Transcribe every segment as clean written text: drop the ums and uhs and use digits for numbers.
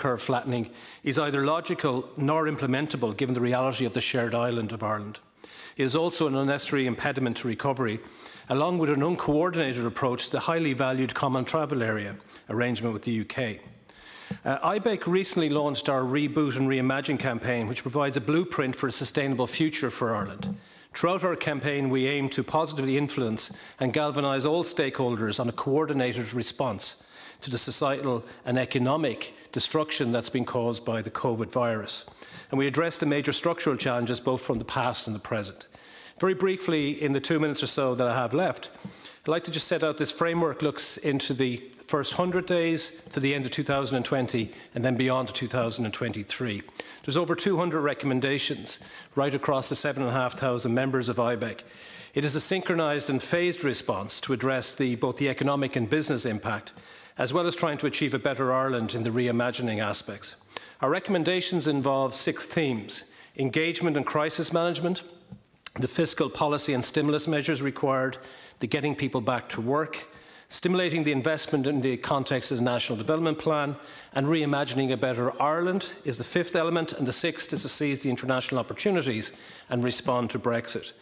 curve flattening is either logical nor implementable given the reality of the shared island of Ireland. It is also an unnecessary impediment to recovery, along with an uncoordinated approach to the highly valued Common Travel Area arrangement with the UK. IBEC recently launched our Reboot and Reimagine campaign, which provides a blueprint for a sustainable future for Ireland. Throughout our campaign, we aim to positively influence and galvanise all stakeholders on a coordinated response to the societal and economic destruction that's been caused by the COVID virus. And we address the major structural challenges both from the past and the present. Very briefly, in the 2 minutes or so that I have left, I'd like to just set out this framework looks into the first 100 days to the end of 2020 and then beyond to 2023. There's over 200 recommendations right across the 7,500 members of IBEC. It is a synchronised and phased response to address both the economic and business impact, as well as trying to achieve a better Ireland in the reimagining aspects. Our recommendations involve 6 themes: engagement and crisis management, the fiscal policy and stimulus measures required, the getting people back to work, stimulating the investment in the context of the National Development Plan, and reimagining a better Ireland is the 5th element, and the 6th is to seize the international opportunities and respond to Brexit.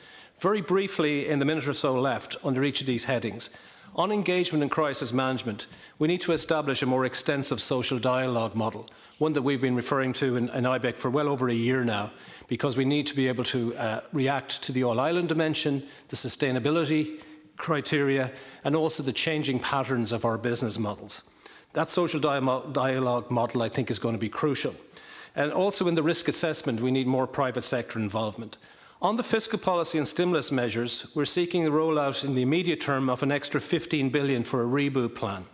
Very briefly, in the minute or so left, under each of these headings, on engagement and crisis management, we need to establish a more extensive social dialogue model, one that we've been referring to in IBEC for well over a year now, because we need to be able to react to the all-island dimension, the sustainability criteria, and also the changing patterns of our business models. That social dialogue model, I think, is going to be crucial. And also in the risk assessment, we need more private sector involvement. On the fiscal policy and stimulus measures, we're seeking the rollout in the immediate term of an extra 15 billion for a reboot plan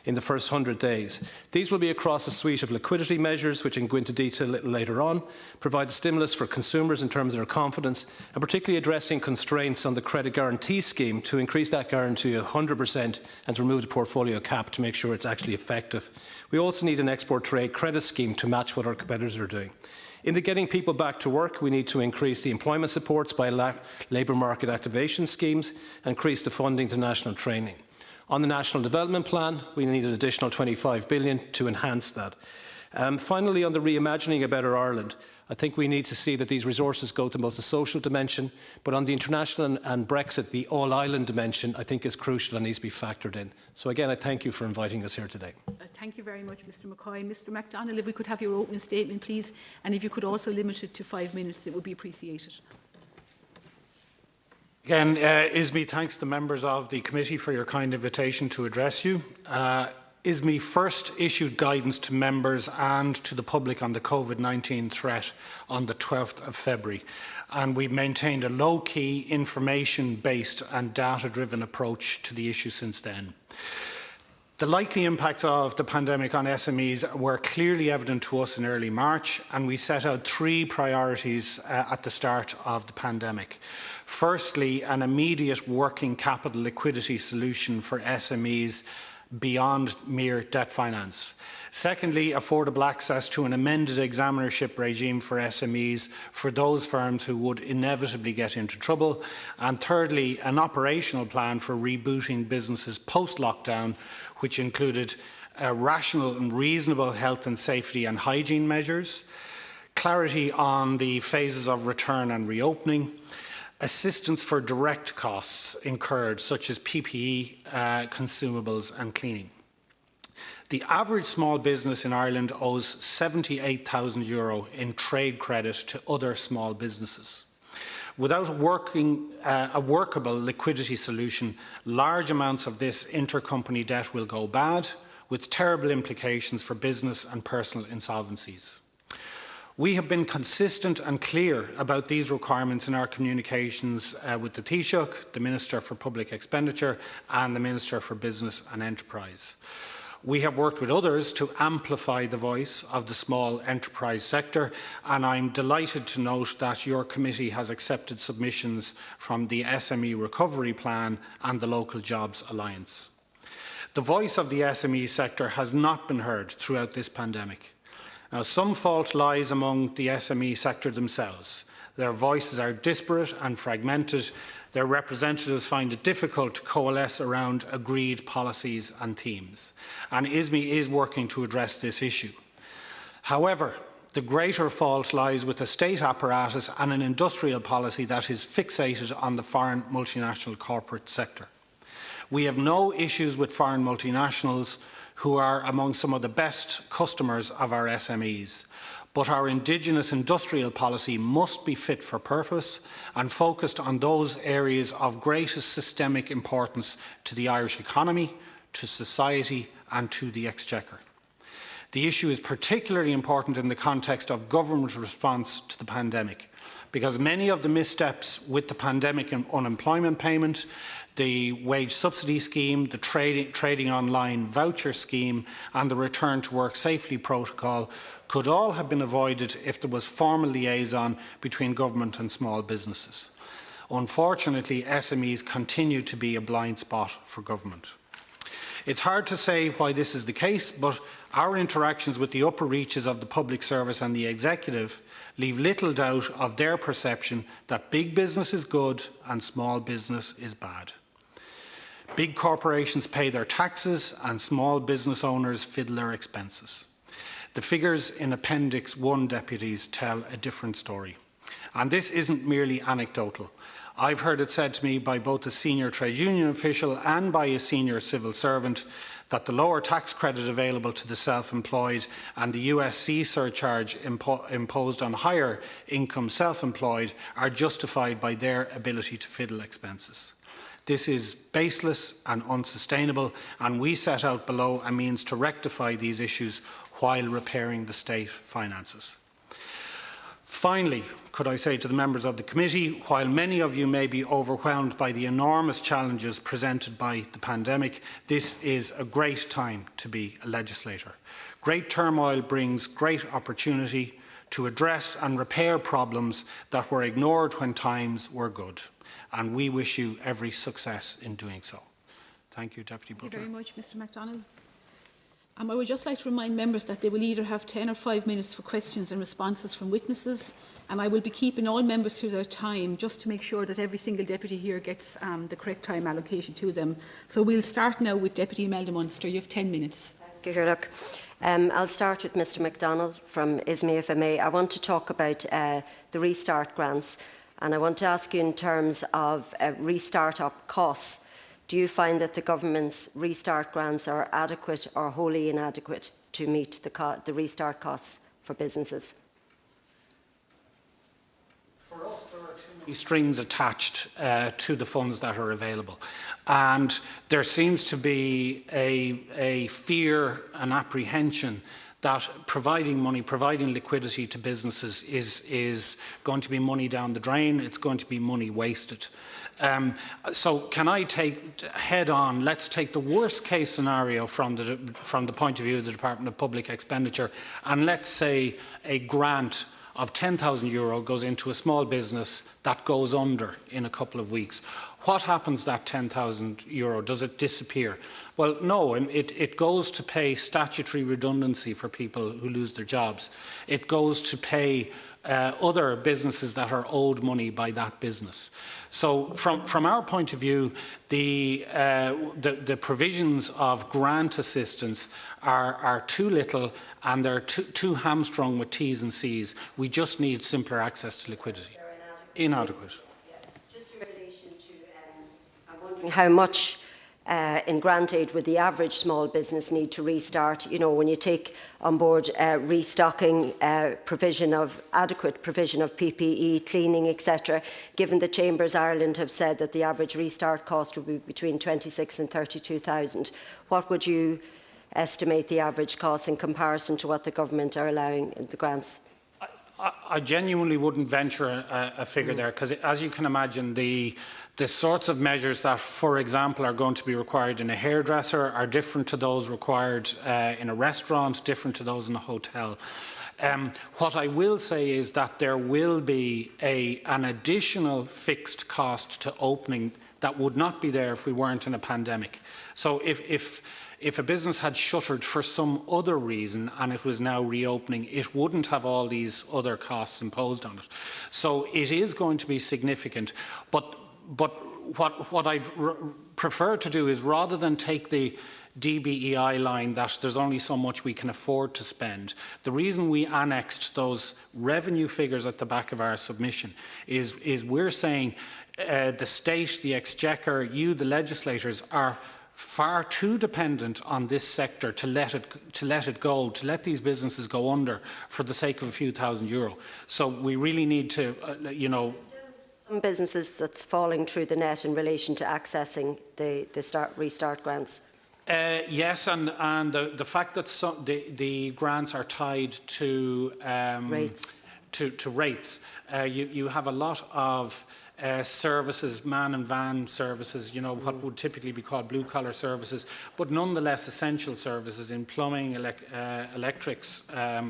in the first 100 days. These will be across a suite of liquidity measures, which I can go into detail a little later on, provide the stimulus for consumers in terms of their confidence, and particularly addressing constraints on the credit guarantee scheme to increase that guarantee to 100% and to remove the portfolio cap to make sure it's actually effective. We also need an export trade credit scheme to match what our competitors are doing. In the getting people back to work, we need to increase the employment supports by labour market activation schemes and increase the funding to national training. On the National Development Plan, we need an additional 25 billion to enhance that. Finally, on the reimagining a better Ireland, I think we need to see that these resources go to both the social dimension, but on the international and Brexit, the all-island dimension, I think, is crucial and needs to be factored in. So again, I thank you for inviting us here today. Thank you very much, Mr McCoy. Mr MacDonald, if we could have your opening statement, please, and if you could also limit it to 5 minutes, it would be appreciated. Again, ISME thanks the members of the committee for your kind invitation to address you. ISME first issued guidance to members and to the public on the Covid-19 threat on the 12th of February, and we've maintained a low-key, information-based and data-driven approach to the issue since then. The likely impacts of the pandemic on SMEs were clearly evident to us in early March, and we set out 3 priorities at the start of the pandemic. Firstly, an immediate working capital liquidity solution for SMEs beyond mere debt finance. Secondly, affordable access to an amended examinership regime for SMEs for those firms who would inevitably get into trouble. And thirdly, an operational plan for rebooting businesses post-lockdown, which included rational and reasonable health and safety and hygiene measures, clarity on the phases of return and reopening, assistance for direct costs incurred, such as PPE, consumables and cleaning. The average small business in Ireland owes €78,000 in trade credit to other small businesses. Without a workable liquidity solution, large amounts of this intercompany debt will go bad, with terrible implications for business and personal insolvencies. We have been consistent and clear about these requirements in our communications with the Taoiseach, the Minister for Public Expenditure and the Minister for Business and Enterprise. We have worked with others to amplify the voice of the small enterprise sector, and I'm delighted to note that your committee has accepted submissions from the SME Recovery Plan and the Local Jobs Alliance. The voice of the SME sector has not been heard throughout this pandemic. Now, some fault lies among the SME sector themselves. Their voices are disparate and fragmented. Their representatives find it difficult to coalesce around agreed policies and themes. And ISME is working to address this issue. However, the greater fault lies with the state apparatus and an industrial policy that is fixated on the foreign multinational corporate sector. We have no issues with foreign multinationals who are among some of the best customers of our SMEs. But our indigenous industrial policy must be fit for purpose and focused on those areas of greatest systemic importance to the Irish economy, to society and to the Exchequer. The issue is particularly important in the context of government response to the pandemic, because many of the missteps with the pandemic and unemployment payment, the wage subsidy scheme, the trading online voucher scheme and the return to work safely protocol could all have been avoided if there was formal liaison between government and small businesses. Unfortunately, SMEs continue to be a blind spot for government. It's hard to say why this is the case, but our interactions with the upper reaches of the public service and the executive leave little doubt of their perception that big business is good and small business is bad. Big corporations pay their taxes and small business owners fiddle their expenses. The figures in Appendix 1, deputies, tell a different story. And this isn't merely anecdotal. I've heard it said to me by both a senior trade union official and by a senior civil servant that the lower tax credit available to the self-employed and the USC surcharge imposed on higher income self-employed are justified by their ability to fiddle expenses. This is baseless and unsustainable, and we set out below a means to rectify these issues while repairing the state finances. Finally, could I say to the members of the committee, while many of you may be overwhelmed by the enormous challenges presented by the pandemic, this is a great time to be a legislator. Great turmoil brings great opportunity to address and repair problems that were ignored when times were good. And we wish you every success in doing so. Thank you, Deputy Butler. Thank you very much, Mr MacDonald. I would just like to remind members that they will either have 10 or 5 minutes for questions and responses from witnesses, and I will be keeping all members to their time just to make sure that every single deputy here gets the correct time allocation to them. So we'll start now with Deputy Imelda Munster. You have 10 minutes. Thank you, Gerlach. I'll start with Mr MacDonald from ISME, if I may. I want to talk about the restart grants, and I want to ask you in terms of restart-up costs. Do you find that the government's restart grants are adequate or wholly inadequate to meet the restart costs for businesses? For us, there are too many strings attached to the funds that are available. And there seems to be a fear and apprehension that providing money, providing liquidity to businesses is going to be money down the drain, it's going to be money wasted. So can I take head on, let's take the worst case scenario from the point of view of the Department of Public Expenditure, and let's say a grant of €10,000 goes into a small business that goes under in a couple of weeks. What happens to that €10,000? Does it disappear? Well, no, it goes to pay statutory redundancy for people who lose their jobs. It goes to pay other businesses that are owed money by that business. So from our point of view, the provisions of grant assistance are too little and they're too hamstrung with T's and C's. We just need simpler access to liquidity. Inadequate. Yeah. Just in relation to, I'm wondering how much in grant aid would the average small business need to restart? You know, when you take on board restocking, adequate provision of PPE, cleaning, etc. Given that Chambers Ireland have said that the average restart cost would be between 26 and 32,000, what would you estimate the average cost in comparison to what the government are allowing in the grants? I genuinely wouldn't venture a figure there, because as you can imagine, the sorts of measures that, for example, are going to be required in a hairdresser are different to those required in a restaurant, different to those in a hotel. What I will say is that there will be an additional fixed cost to opening that would not be there if we weren't in a pandemic. So if a business had shuttered for some other reason and it was now reopening, it wouldn't have all these other costs imposed on it. So it is going to be significant. But what I'd prefer to do is, rather than take the DBEI line that there's only so much we can afford to spend. The reason we annexed those revenue figures at the back of our submission is we're saying the state, the exchequer, you, the legislators, are far too dependent on this sector to let let these businesses go under for the sake of a few €1,000. So we really need to, Some businesses that's falling through the net in relation to accessing the restart grants. Yes, and the fact that the grants are tied to Rates. To rates, you have a lot of services, man and van services, what would typically be called blue-collar services, but nonetheless essential services in plumbing, electrics,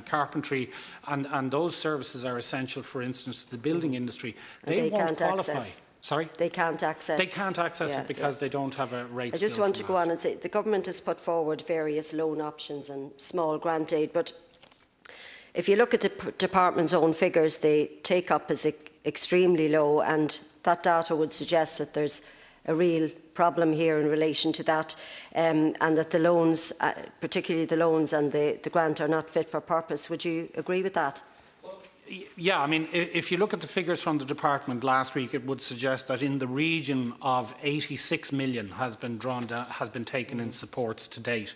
carpentry, and those services are essential, for instance, to the building industry. They won't qualify. Access. Sorry? They can't access. They can't access it because they don't have a rate. I just want to go on and say the government has put forward various loan options and small grant aid, but if you look at the department's own figures, the take-up is extremely low, and that data would suggest that there's a real problem here in relation to that, and that the loans, particularly the loans and the grant, are not fit for purpose. Would you agree with that? Yeah, I mean, if you look at the figures from the department last week, it would suggest that in the region of 86 million has been taken in supports to date.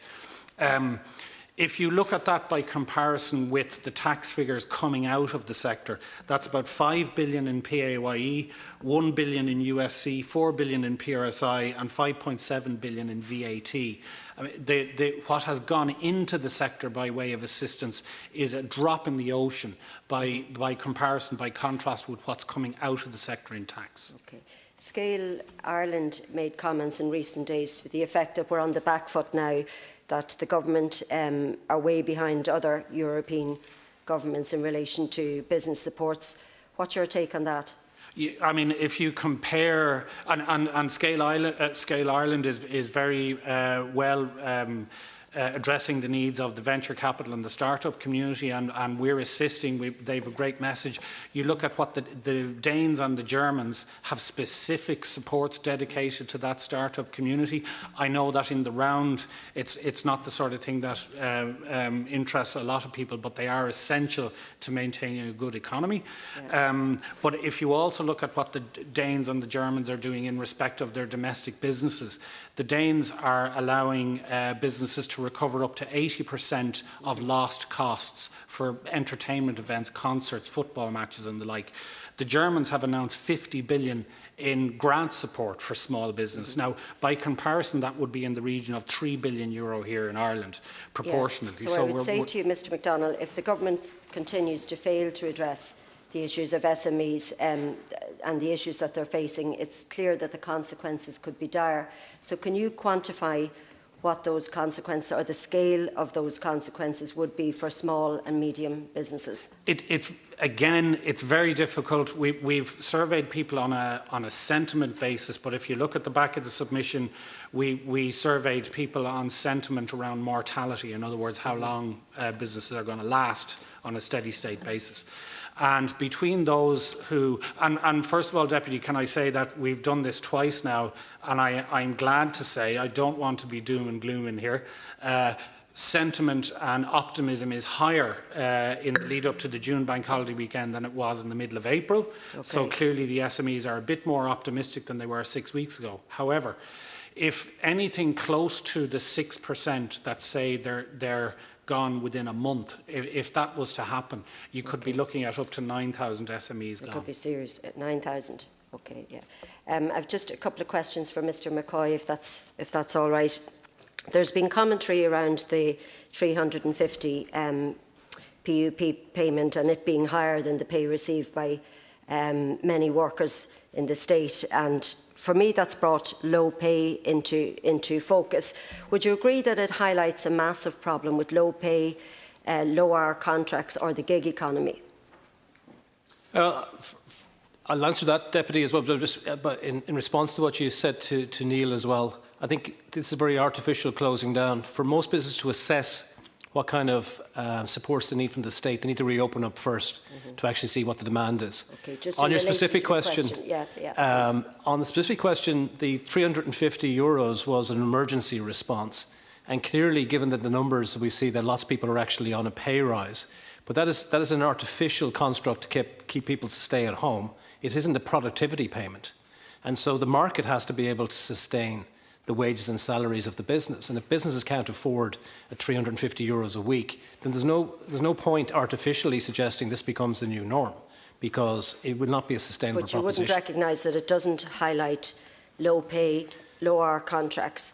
If you look at that by comparison with the tax figures coming out of the sector, that's about 5 billion in PAYE, 1 billion in USC, 4 billion in PRSI, and 5.7 billion in VAT. I mean, what has gone into the sector by way of assistance is a drop in the ocean by comparison, by contrast with what's coming out of the sector in tax. Okay. Scale Ireland made comments in recent days to the effect that we're on the back foot now, that the government are way behind other European governments in relation to business supports. What's your take on that? I mean, if you compare, and Scale Ireland is very well addressing the needs of the venture capital and the startup community, and we're assisting. They have a great message. You look at what the Danes and the Germans have specific supports dedicated to that startup community. I know that in the round, it's not the sort of thing that interests a lot of people, but they are essential to maintaining a good economy. Yeah. But if you also look at what the Danes and the Germans are doing in respect of their domestic businesses, the Danes are allowing businesses to recover up to 80% of lost costs for entertainment events, concerts, football matches and the like. The Germans have announced 50 billion in grant support for small business. Now, by comparison, that would be in the region of €3 billion here in Ireland, proportionately. Yeah. So I would say to you, Mr McDonnell, if the government continues to fail to address the issues of SMEs and the issues that they're facing, it's clear that the consequences could be dire. So can you quantify what those consequences or the scale of those consequences would be for small and medium businesses? It's very difficult. We've surveyed people on a sentiment basis, but if you look at the back of the submission, we surveyed people on sentiment around mortality. In other words, how long businesses are going to last on a steady state basis. And between those who, and first of all, Deputy, can I say that we've done this twice now, and I'm glad to say, I don't want to be doom and gloom in here, sentiment and optimism is higher in the lead up to the June bank holiday weekend than it was in the middle of April. Okay. So clearly the SMEs are a bit more optimistic than they were 6 weeks ago. However, if anything close to the 6% that say they're gone within a month, if that was to happen, you could be looking at up to 9,000 SMEs gone. It could be serious, 9,000. Okay, yeah. I've just a couple of questions for Mr McCoy, if that's all right. There's been commentary around the 350 PUP payment and it being higher than the pay received by many workers in the state, and for me that's brought low pay into focus. Would you agree that it highlights a massive problem with low pay, low-hour contracts or the gig economy? I'll answer that, Deputy, as well, but in response to what you said to Neil as well, I think this is a very artificial closing down. For most businesses to assess what kind of supports they need from the state, they need to reopen up first to actually see what the demand is. Okay, just on your specific question, on the specific question, the €350 was an emergency response. And clearly, given that the numbers we see that lots of people are actually on a pay rise, but that is an artificial construct to keep people to stay at home. It isn't a productivity payment. And so the market has to be able to sustain the wages and salaries of the business. And if businesses can't afford at €350 a week, then there's no point artificially suggesting this becomes the new norm, because it will not be a sustainable proposition. But you wouldn't recognise that it doesn't highlight low pay, low hour contracts.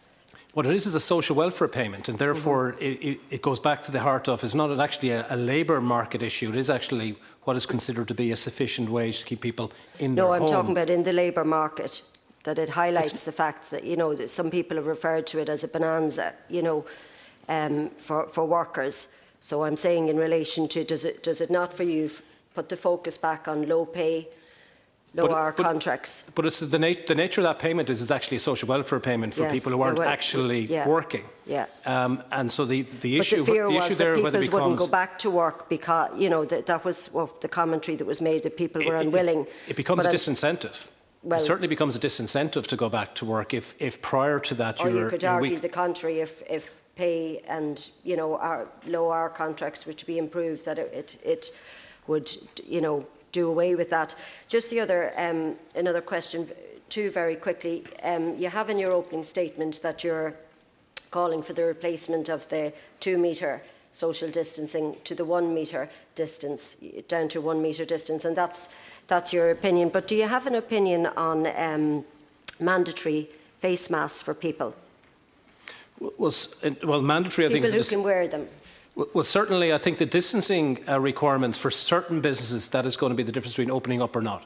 What it is a social welfare payment, and therefore it goes back to the heart of, it's not actually a labour market issue, it is actually what is considered to be a sufficient wage to keep people in their home. No, I'm talking about in the labour market, that it highlights the fact that, that some people have referred to it as a bonanza, for workers. So I'm saying in relation to, does it not for you put the focus back on low pay, low hour contracts? But it's the nature of that payment is actually a social welfare payment for people who aren't actually working. Yeah. And so the issue, the fear the issue was there that whether people it becomes, wouldn't go back to work because, that was the commentary that was made, that people were unwilling. It becomes a disincentive. Well, it certainly becomes a disincentive to go back to work if prior to that you're. Or you could argue the contrary, if pay and our low hour contracts were to be improved, that it would do away with that. Just the other another question, two very quickly. You have in your opening statement that you're calling for the replacement of the 2 metre social distancing to the 1 metre distance, down to 1 metre distance, and that's your opinion. But do you have an opinion on mandatory face masks for people? Well, mandatory, I think, people who can wear them. Well, certainly, I think the distancing requirements for certain businesses, that is going to be the difference between opening up or not.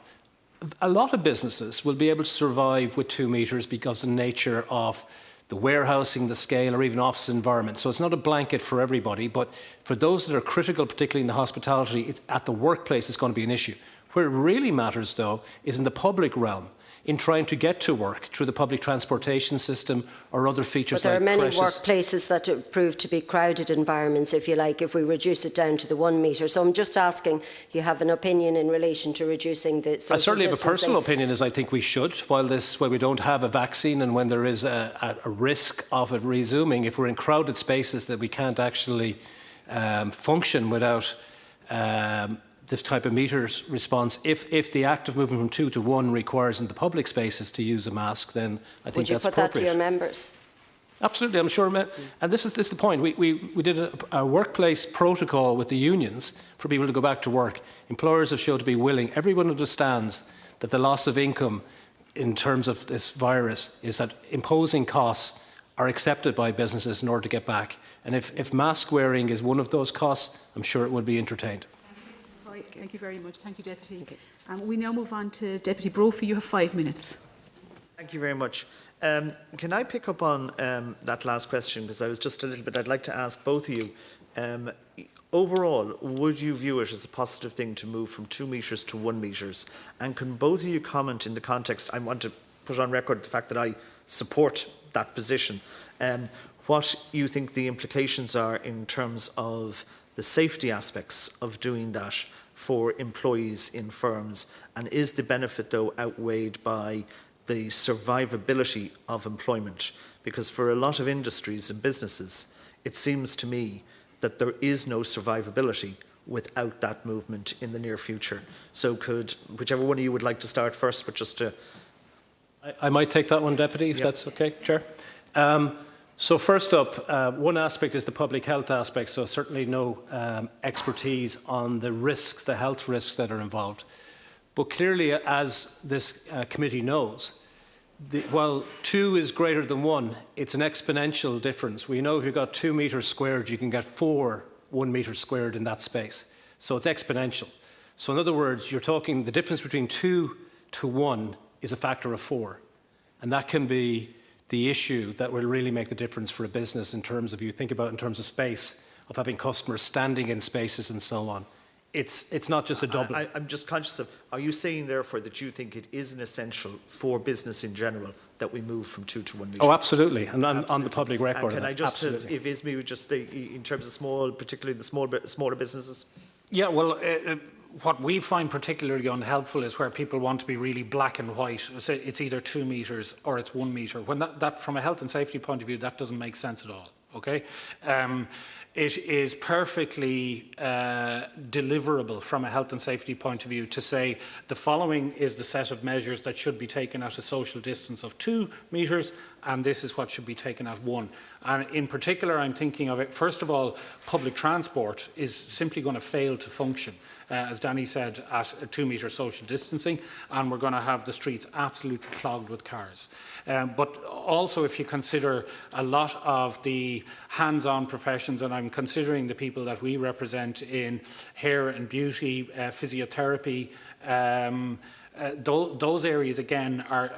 A lot of businesses will be able to survive with 2 metres because of the nature of the warehousing, the scale, or even office environment. So it's not a blanket for everybody, but for those that are critical, particularly in the hospitality, at the workplace, it's going to be an issue. Where it really matters, though, is in the public realm, in trying to get to work through the public transportation system or other features. But there like are many precious workplaces that prove to be crowded environments, if you like, if we reduce it down to the 1 metre. So I'm just asking, you have an opinion in relation to reducing the social I certainly distancing? have a personal opinion, is I think we should, while we don't have a vaccine and when there is a risk of it resuming, if we're in crowded spaces that we can't actually function without this type of meters response. If the act of moving from 2 to 1 requires in the public spaces to use a mask, then I think that's appropriate. Would you put that to your members? Absolutely, I'm sure. And this is the point. We did a workplace protocol with the unions for people to go back to work. Employers have shown to be willing. Everyone understands that the loss of income in terms of this virus is that imposing costs are accepted by businesses in order to get back. And if mask wearing is one of those costs, I'm sure it would be entertained. Thank you very much. Thank you, Deputy. We now move on to Deputy Brophy. You have 5 minutes. Thank you very much. Can I pick up on that last question, because I was just a little bit, I'd like to ask both of you, overall, would you view it as a positive thing to move from 2 metres to 1 metres? And can both of you comment in the context, I want to put on record the fact that I support that position, what you think the implications are in terms of the safety aspects of doing that for employees in firms, and is the benefit, though, outweighed by the survivability of employment? Because for a lot of industries and businesses, it seems to me that there is no survivability without that movement in the near future. So could whichever one of you would like to start first, but just to... I might take that one, Deputy, if that's okay, Chair. So first up, one aspect is the public health aspect, so certainly no expertise on the risks, the health risks that are involved. But clearly, as this committee knows, while 2 is greater than 1, it's an exponential difference. We know if you've got 2 metres squared, you can get 4 1 metre squared in that space. So it's exponential. So in other words, you're talking the difference between 2 to 1 is a factor of 4. And that can be the issue that will really make the difference for a business in terms of, you think about in terms of space, of having customers standing in spaces and so on. It's not just a double. I'm just conscious of, are you saying therefore that you think it is an essential for business in general that we move from 2 to 1 metre? Oh, absolutely, and on the public record. And can I just have, if Ismay would just say, in terms of small, particularly the smaller businesses? Yeah, well, what we find particularly unhelpful is where people want to be really black and white. So it's either 2 metres or it's 1 metre. When that, from a health and safety point of view, that doesn't make sense at all. Okay? It is perfectly deliverable from a health and safety point of view to say the following is the set of measures that should be taken at a social distance of 2 metres, and this is what should be taken at 1. And in particular, I'm thinking of it, first of all, public transport is simply going to fail to function, as Danny said, at a 2 metre social distancing, and we're going to have the streets absolutely clogged with cars. But also, if you consider a lot of the hands-on professions, and I'm considering the people that we represent in hair and beauty, physiotherapy, those areas again are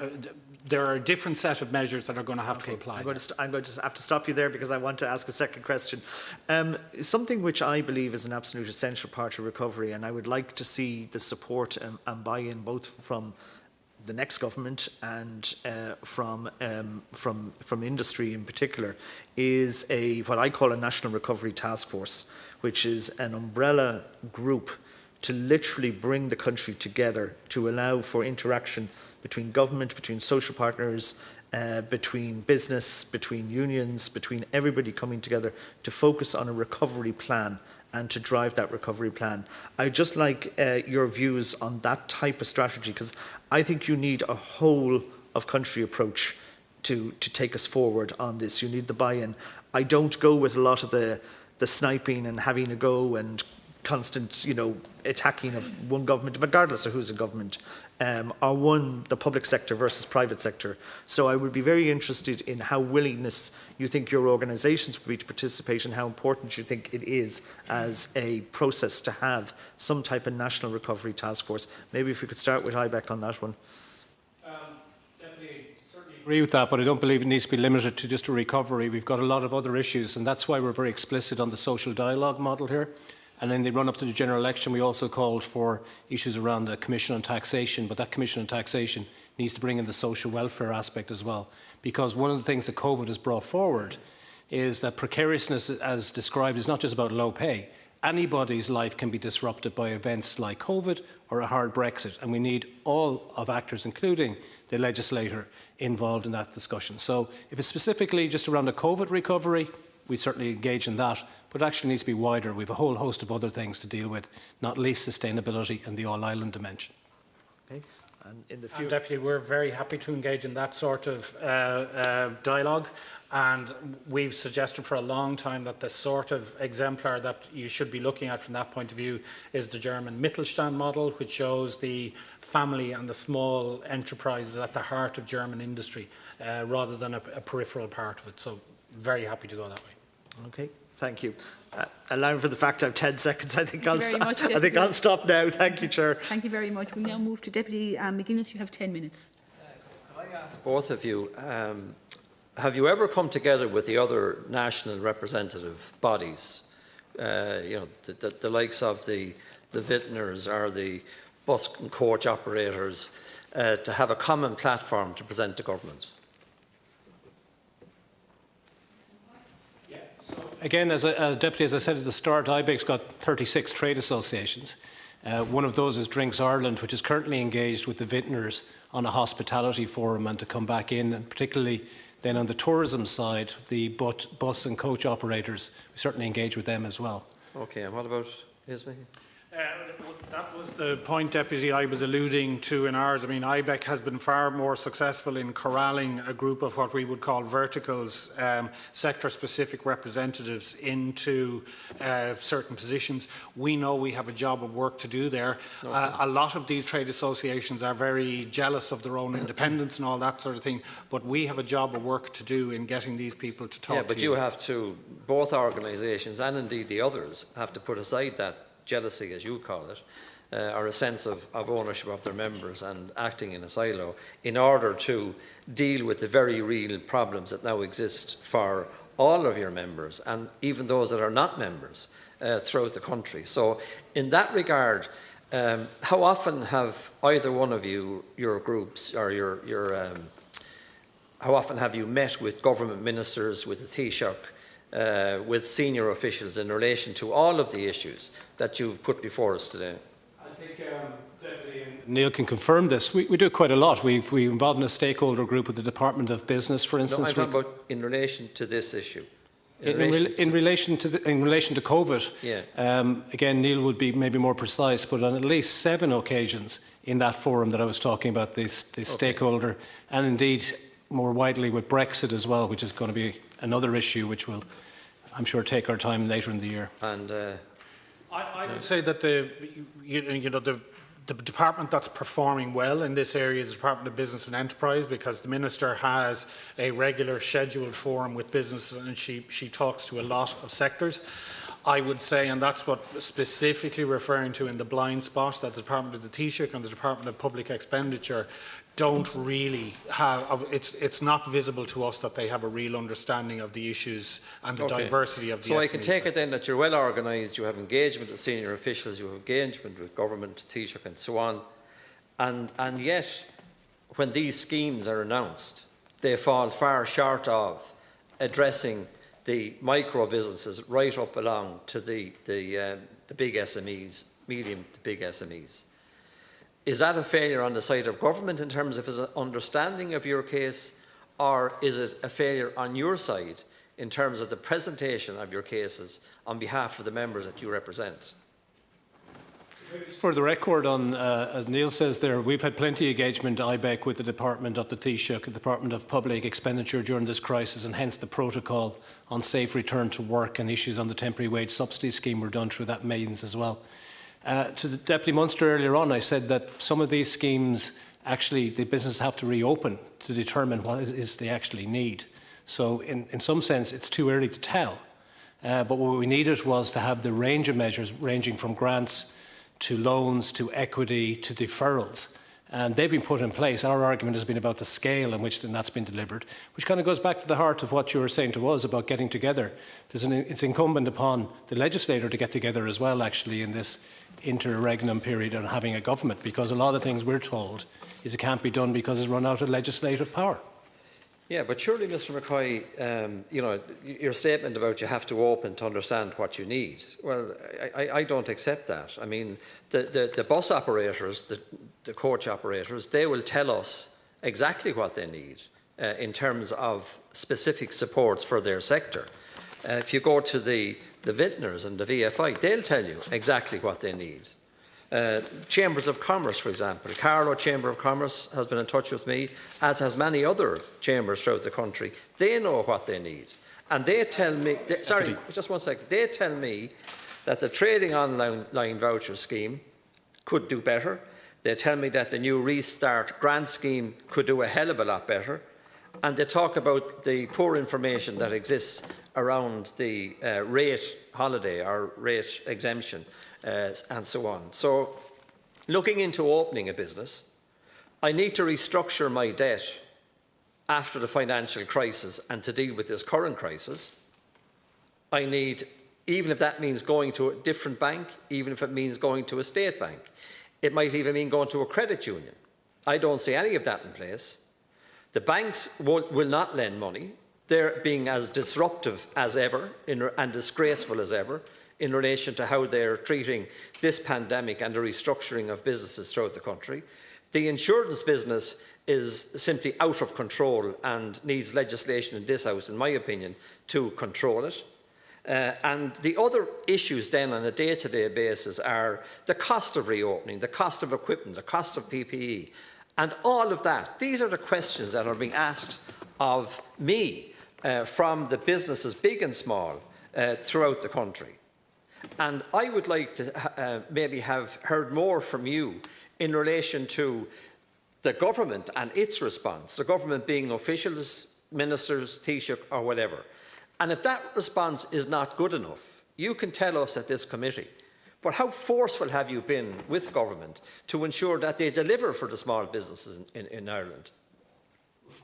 there are a different set of measures that are going to have to apply. I'm going to have to stop you there because I want to ask a second question. Something which I believe is an absolute essential part of recovery, and I would like to see the support and buy-in both from the next government and from industry in particular, is what I call a National Recovery Task Force, which is an umbrella group to literally bring the country together to allow for interaction between government, between social partners, between business, between unions, between everybody coming together to focus on a recovery plan and to drive that recovery plan. I'd just like your views on that type of strategy, because I think you need a whole of country approach to take us forward on this. You need the buy-in. I don't go with a lot of the sniping and having a go and constant, attacking of one government, regardless of who's in government, or the public sector versus private sector. So I would be very interested in how willingness you think your organisations would be to participate and how important you think it is as a process to have some type of national recovery task force. Maybe if we could start with IBEC on that one. Agree with that, but I don't believe it needs to be limited to just a recovery. We've got a lot of other issues, and that's why we're very explicit on the social dialogue model here. And in the run-up to the general election, we also called for issues around the Commission on Taxation, but that Commission on Taxation needs to bring in the social welfare aspect as well. Because one of the things that COVID has brought forward is that precariousness, as described, is not just about low pay. Anybody's life can be disrupted by events like COVID or a hard Brexit, and we need all of actors, including the legislator, involved in that discussion. So if it's specifically just around the COVID recovery, we certainly engage in that, but it actually needs to be wider. We have a whole host of other things to deal with, not least sustainability and the all-island dimension. Okay. And in the future, Deputy, we're very happy to engage in that sort of dialogue, and we've suggested for a long time that the sort of exemplar that you should be looking at from that point of view is the German Mittelstand model, which shows the family and the small enterprises at the heart of German industry, rather than a peripheral part of it. So very happy to go that way. Okay, thank you. Allowing for the fact I have 10 seconds, I think I'll stop now. Thank you, Chair. Thank you very much. We now move to Deputy McGuinness. You have 10 minutes. Can I ask both of you, have you ever come together with the other national representative bodies, the likes of the vintners or the bus and coach operators, to have a common platform to present to government? Again, as a Deputy, as I said at the start, IBEC's got 36 trade associations. One of those is Drinks Ireland, which is currently engaged with the vintners on a hospitality forum and to come back in, and particularly then on the tourism side, the bus and coach operators, we certainly engage with them as well. Okay, and what about Ismay? That was the point, Deputy, I was alluding to in ours. I mean, IBEC has been far more successful in corralling a group of what we would call verticals, sector-specific representatives into certain positions. We know we have a job of work to do there. Okay. A lot of these trade associations are very jealous of their own independence and all that sort of thing, but we have a job of work to do in getting these people to talk to you. Yeah, but you have to, both organisations and indeed the others, have to put aside that jealousy, as you call it, or a sense of ownership of their members and acting in a silo in order to deal with the very real problems that now exist for all of your members and even those that are not members throughout the country. So in that regard, how often have either one of you, your groups or how often have you met with government ministers, with the Taoiseach, with senior officials in relation to all of the issues that you've put before us today? I think Neil can confirm this. We do quite a lot. We're involved in a stakeholder group with the Department of Business, for instance. No, I'm talking about in relation to this issue. In relation to COVID, again, Neil would be maybe more precise, but on at least 7 occasions in that forum that I was talking about, the stakeholder, and indeed more widely with Brexit as well, which is going to be another issue which will, I'm sure, take our time later in the year. And I would say that the department that's performing well in this area is the Department of Business and Enterprise, because the Minister has a regular scheduled forum with businesses and she talks to a lot of sectors. I would say, and that's what specifically referring to in the blind spot, that the Department of the Taoiseach and the Department of Public Expenditure don't really have, it's not visible to us that they have a real understanding of the issues and the diversity of the So I can take it then that you're well organised, you have engagement with senior officials, you have engagement with government, Taoiseach and so on, and yet when these schemes are announced, they fall far short of addressing the micro businesses right up along to the big SMEs, medium to big SMEs. Is that a failure on the side of government in terms of his understanding of your case, or is it a failure on your side in terms of the presentation of your cases on behalf of the members that you represent? For the record, as Neil says there, we've had plenty of engagement, IBEC, with the Department of the Taoiseach, the Department of Public Expenditure during this crisis, and hence the protocol on safe return to work and issues on the temporary wage subsidy scheme were done through that means as well. To the Deputy Minister earlier on, I said that some of these schemes, actually, the businesses have to reopen to determine what it is they actually need. So in some sense, it's too early to tell. But what we needed was to have the range of measures ranging from grants to loans, to equity, to deferrals. And they've been put in place. Our argument has been about the scale in which that's been delivered, which kind of goes back to the heart of what you were saying to us about getting together. It's incumbent upon the legislator to get together as well, actually, in this interregnum period and having a government, because a lot of things we're told is it can't be done because it's run out of legislative power. Yeah, but surely, Mr McCoy, you know, your statement about you have to open to understand what you need, well, I don't accept that. I mean, the bus operators, the coach operators, they will tell us exactly what they need in terms of specific supports for their sector. If you go to the vintners and the VFI, they'll tell you exactly what they need. Chambers of Commerce, for example. Carlow Chamber of Commerce has been in touch with me, as has many other chambers throughout the country. They know what they need. And they tell me, sorry, just one second. They tell me that the trading online voucher scheme could do better. They tell me that the new Restart grant scheme could do a hell of a lot better. And they talk about the poor information that exists around the rate holiday or rate exemption. And so on. So, looking into opening a business, I need to restructure my debt after the financial crisis and to deal with this current crisis. I need, even if that means going to a different bank, even if it means going to a state bank, it might even mean going to a credit union. I don't see any of that in place. The banks will not lend money. They're being as disruptive as ever and disgraceful as ever in relation to how they're treating this pandemic and the restructuring of businesses throughout the country. The insurance business is simply out of control and needs legislation in this House, in my opinion, to control it. And the other issues then on a day-to-day basis are the cost of reopening, the cost of equipment, the cost of PPE, and all of that. These are the questions that are being asked of me from the businesses, big and small, throughout the country. And I would like to maybe have heard more from you in relation to the government and its response, the government being officials, ministers, Taoiseach or whatever. And if that response is not good enough, you can tell us at this committee. But how forceful have you been with government to ensure that they deliver for the small businesses in Ireland?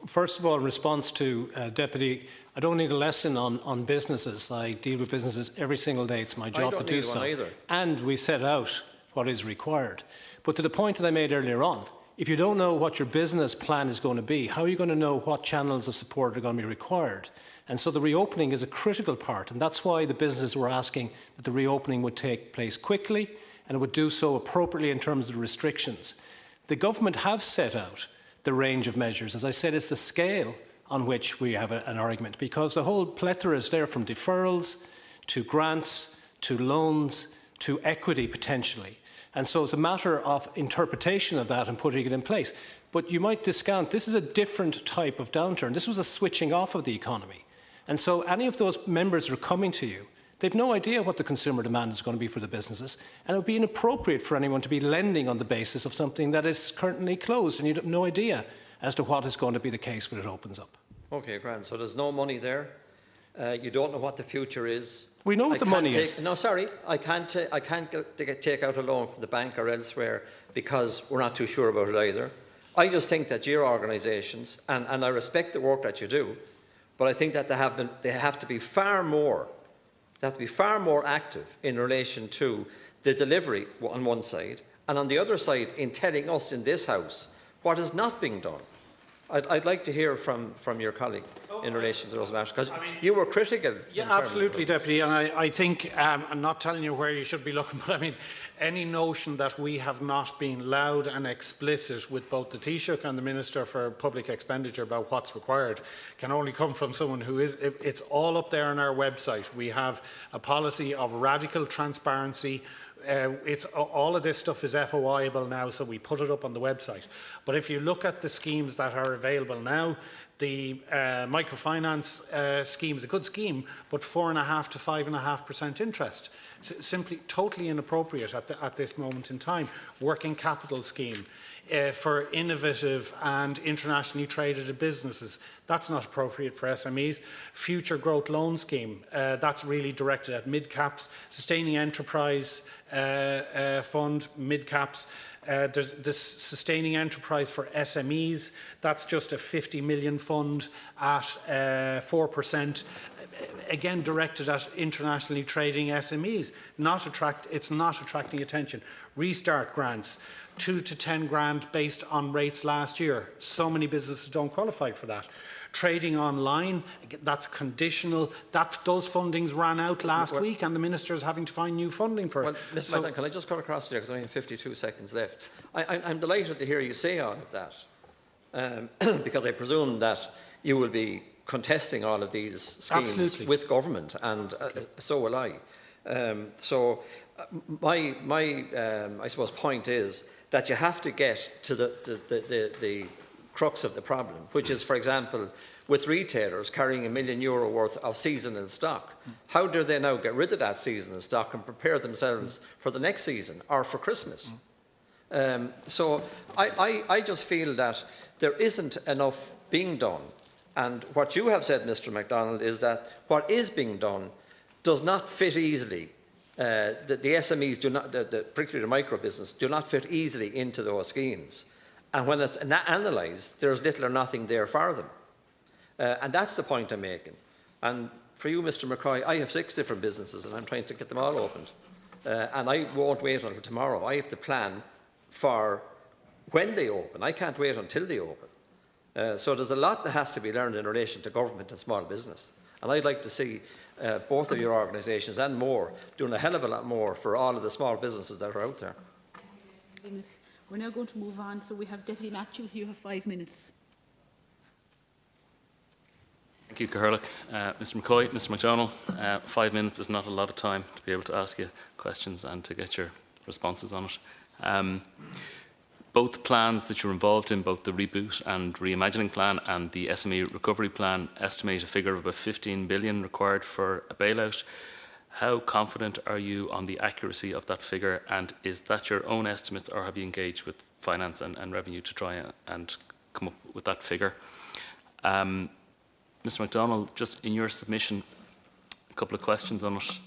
First of all, in response to Deputy, I don't need a lesson on businesses. I deal with businesses every single day. It's my job to do so. Either. And we set out what is required. But to the point that I made earlier on, if you don't know what your business plan is going to be, how are you going to know what channels of support are going to be required? And so the reopening is a critical part, and that's why the businesses were asking that the reopening would take place quickly and it would do so appropriately in terms of the restrictions. The government have set out the range of measures. As I said, it's the scale on which we have an argument, because the whole plethora is there, from deferrals to grants to loans to equity potentially. And so it's a matter of interpretation of that and putting it in place. But you might discount, this is a different type of downturn. This was a switching off of the economy. And so any of those members who are coming to you, they've no idea what the consumer demand is going to be for the businesses, and it would be inappropriate for anyone to be lending on the basis of something that is currently closed, and you have no idea as to what is going to be the case when it opens up. Okay, grand. So there's no money there. You don't know what the future is. We know what the money is. No, sorry, I can't take out a loan from the bank or elsewhere because we're not too sure about it either. I just think that your organisations, and I respect the work that you do, but I think that they have to be far more active in relation to the delivery on one side, and on the other side in telling us in this House what is not being done. I'd like to hear from your colleague in relation to those matters, because you were critical. Yeah, absolutely, Deputy. And I think, I'm not telling you where you should be looking, but I mean, any notion that we have not been loud and explicit with both the Taoiseach and the Minister for Public Expenditure about what's required can only come from someone who is, it's all up there on our website. We have a policy of radical transparency. All of this stuff is FOI-able now, so we put it up on the website. But if you look at the schemes that are available now, the microfinance scheme is a good scheme, but 4.5% to 5.5% interest. Simply totally inappropriate at this moment in time. Working capital scheme for innovative and internationally traded businesses. That's not appropriate for SMEs. Future growth loan scheme. That's really directed at mid-caps. Sustaining enterprise fund, mid-caps. There's this sustaining enterprise for SMEs. That's just a 50 million fund at 4%. Again, directed at internationally trading SMEs. It's not attracting attention. Restart grants, 2 to 10 grand based on rates last year. So many businesses don't qualify for that. Trading online, that's conditional. Those fundings ran out last week, and the Minister is having to find new funding for it. Well, Mr. Madden, can I just cut across there, because I only have 52 seconds left. I'm delighted to hear you say all of that, because I presume that you will be contesting all of these schemes with government, and so will I. My I suppose point is that you have to get to the crux of the problem, which is, for example, with retailers carrying €1 million worth of seasonal stock. How do they now get rid of that seasonal stock and prepare themselves for the next season or for Christmas? So I just feel that there isn't enough being done. And what you have said, Mr. MacDonald, is that what is being done does not fit easily. The SMEs do not, particularly the micro business, do not fit easily into those schemes. And when it's analysed, there's little or nothing there for them. And that's the point I'm making. And for you, Mr. McCoy, I have 6 different businesses, and I'm trying to get them all opened. And I won't wait until tomorrow. I have to plan for when they open. I can't wait until they open. So there's a lot that has to be learned in relation to government and small business. And I'd like to see both of your organisations and more doing a hell of a lot more for all of the small businesses that are out there. We're now going to move on. So we have Deputy Matthews. You have 5 minutes. Thank you, Catherlick. Mr. McCoy, Mr. MacDonald, 5 minutes is not a lot of time to be able to ask you questions and to get your responses on it. Both plans that you're involved in, both the Reboot and Reimagining Plan and the SME Recovery Plan, estimate a figure of about 15 billion required for a bailout. How confident are you on the accuracy of that figure, and is that your own estimates, or have you engaged with Finance and Revenue to try and come up with that figure? Mr. MacDonald, just in your submission, a couple of questions on it.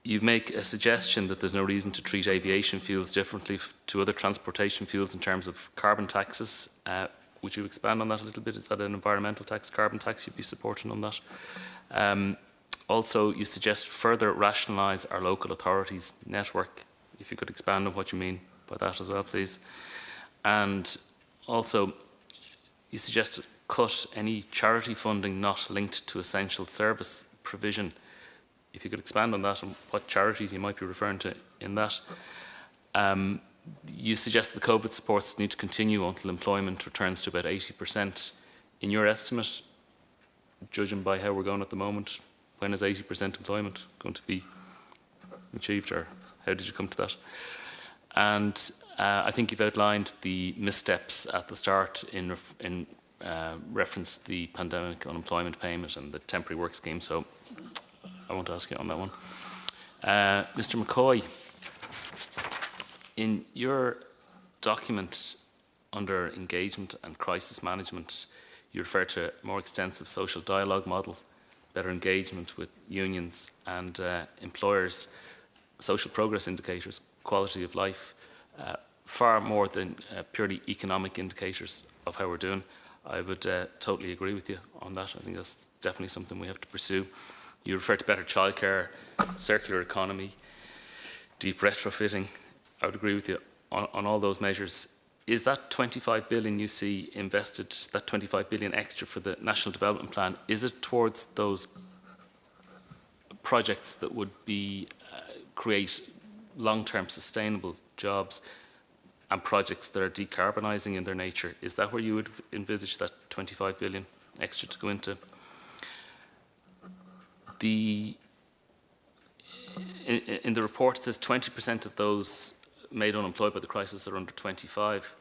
You make a suggestion that there's no reason to treat aviation fuels differently to other transportation fuels in terms of carbon taxes. Would you expand on that a little bit? Is that an environmental tax, carbon tax you'd be supporting on that? Also, you suggest further rationalise our local authorities network. If you could expand on what you mean by that as well, please. And also, you suggest to cut any charity funding not linked to essential service provision. If you could expand on that and what charities you might be referring to in that. You suggest the COVID supports need to continue until employment returns to about 80%. in your estimate, judging by how we're going at the moment, when is 80% employment going to be achieved, or how did you come to that? And I think you've outlined the missteps at the start in reference to the pandemic unemployment payment and the temporary work scheme, so I won't ask you on that one. Mr. McCoy, in your document under engagement and crisis management, you refer to a more extensive social dialogue model, better engagement with unions and employers, social progress indicators, quality of life, far more than purely economic indicators of how we're doing. I would totally agree with you on that. I think that's definitely something we have to pursue. You refer to better childcare, circular economy, deep retrofitting. I would agree with you on all those measures. Is that 25 billion you see invested, that 25 billion extra for the National Development Plan, is it towards those projects that would be create long-term sustainable jobs and projects that are decarbonising in their nature? Is that where you would envisage that 25 billion extra to go into? In the report it says 20% of those made unemployed by the crisis are under 25.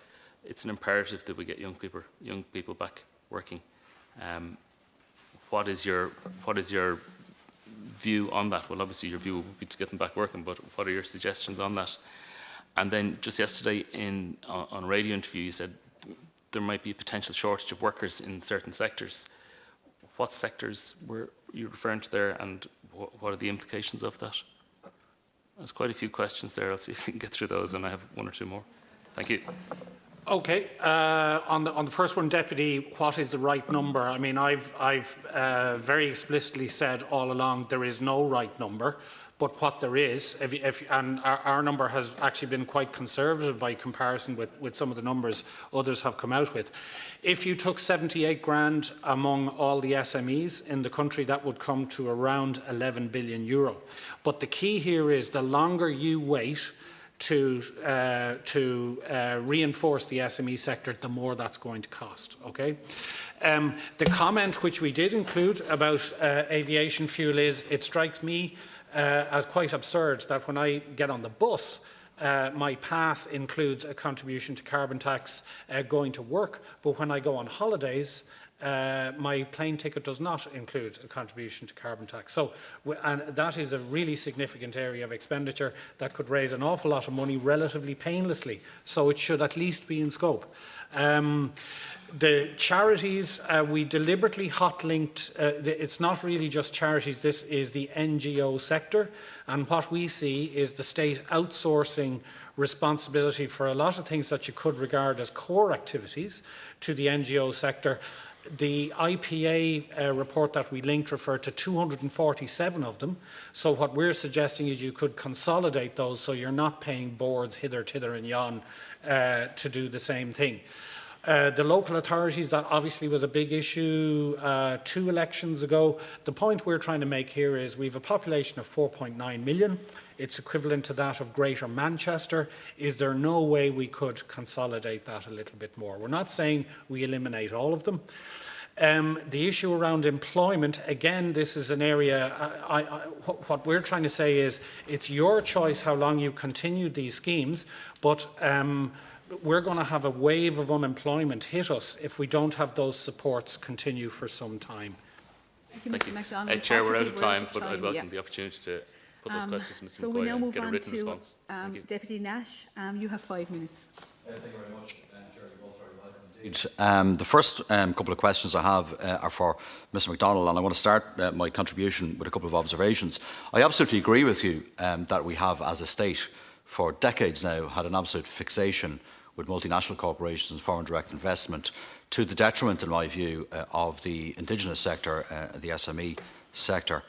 It's an imperative that we get young people back working. What is your view on that? Well, obviously your view would be to get them back working, but what are your suggestions on that? And then just yesterday on a radio interview you said there might be a potential shortage of workers in certain sectors. What sectors were you referring to there, and what are the implications of that? There's quite a few questions there. I'll see if we can get through those, and I have one or two more. Thank you. Okay. On the first one, Deputy, what is the right number? I mean, I've very explicitly said all along there is no right number, but what there is, and our number has actually been quite conservative by comparison with some of the numbers others have come out with. If you took 78 grand among all the SMEs in the country, that would come to around 11 billion euro. But the key here is the longer you wait to reinforce the SME sector, the more that's going to cost. Okay. The comment which we did include about aviation fuel is, it strikes me as quite absurd that when I get on the bus, my pass includes a contribution to carbon tax going to work, but when I go on holidays, my plane ticket does not include a contribution to carbon tax. So, and that is a really significant area of expenditure that could raise an awful lot of money relatively painlessly. So it should at least be in scope. The charities, we deliberately hot-linked, it's not really just charities, this is the NGO sector, and what we see is the state outsourcing responsibility for a lot of things that you could regard as core activities to the NGO sector. The IPA report that we linked referred to 247 of them, so what we're suggesting is you could consolidate those so you're not paying boards hither, tither and yon to do the same thing. The local authorities, that obviously was a big issue 2 elections ago. The point we're trying to make here is we have a population of 4.9 million. It's equivalent to that of Greater Manchester. Is there no way we could consolidate that a little bit more? We're not saying we eliminate all of them. The issue around employment, again, this is an area, what we're trying to say is it's your choice how long you continue these schemes, but we're going to have a wave of unemployment hit us if we don't have those supports continue for some time. Thank you, Mr. MacDonald. Chair, we're out of time, but I'd welcome the opportunity to put those questions to Mr. So we now move get a on written to response. Deputy Nash. You have 5 minutes. Thank you very much, Chair. You're both very welcome indeed. The first couple of questions I have are for Mr. MacDonald, and I want to start my contribution with a couple of observations. I absolutely agree with you that we have, as a state, for decades now, had an absolute fixation with multinational corporations and foreign direct investment, to the detriment, in my view, of the indigenous sector, the SME sector.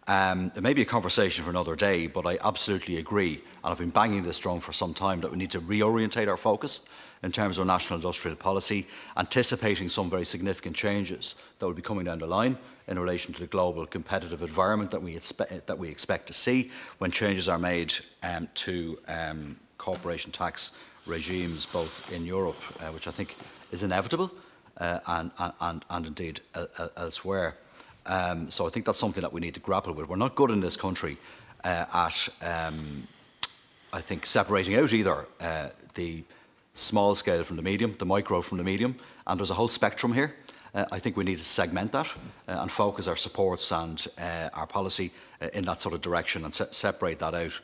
It may be a conversation for another day, but I absolutely agree, and I've been banging this drum for some time, that we need to reorientate our focus in terms of national industrial policy, anticipating some very significant changes that will be coming down the line in relation to the global competitive environment that we expect to see when changes are made to corporation tax regimes both in Europe, which I think is inevitable, and indeed elsewhere. So I think that's something that we need to grapple with. We're not good in this country at, I think, separating out either the small scale from the medium, the micro from the medium, and there's a whole spectrum here. I think we need to segment that and focus our supports and our policy in that sort of direction and separate that out.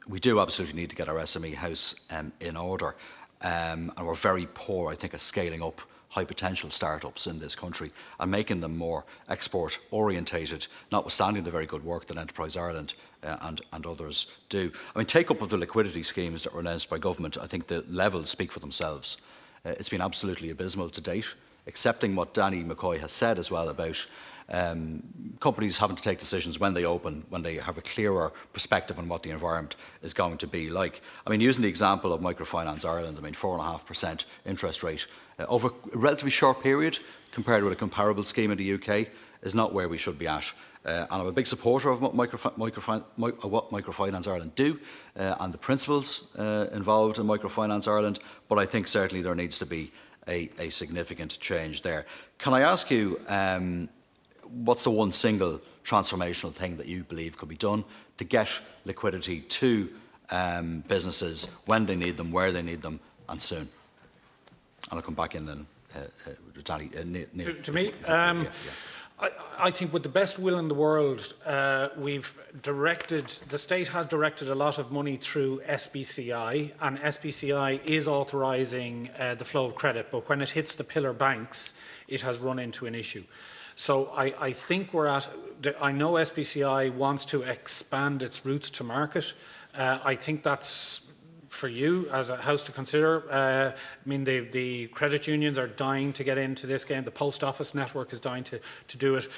We do absolutely need to get our SME house in order, and we're very poor, I think, at scaling up high potential startups in this country and making them more export orientated, notwithstanding the very good work that Enterprise Ireland and others do. I mean, take up of the liquidity schemes that were announced by government, I think the levels speak for themselves. It's been absolutely abysmal to date, accepting what Danny McCoy has said as well about companies having to take decisions when they open, when they have a clearer perspective on what the environment is going to be like. I mean, using the example of Microfinance Ireland, I mean, 4.5% interest rate over a relatively short period compared with a comparable scheme in the UK is not where we should be at. And I'm a big supporter of what Microfinance Ireland do and the principles involved in Microfinance Ireland, but I think certainly there needs to be a significant change there. Can I ask you, what's the one single transformational thing that you believe could be done to get liquidity to businesses when they need them, where they need them, and soon? And I'll come back in then, Danny. To me, I think with the best will in the world, the state has directed a lot of money through SBCI, and SBCI is authorising the flow of credit, but when it hits the pillar banks, it has run into an issue. So I think I know SBCI wants to expand its routes to market. I think that's for you as a house to consider. I mean, the credit unions are dying to get into this game. The post office network is dying to do it.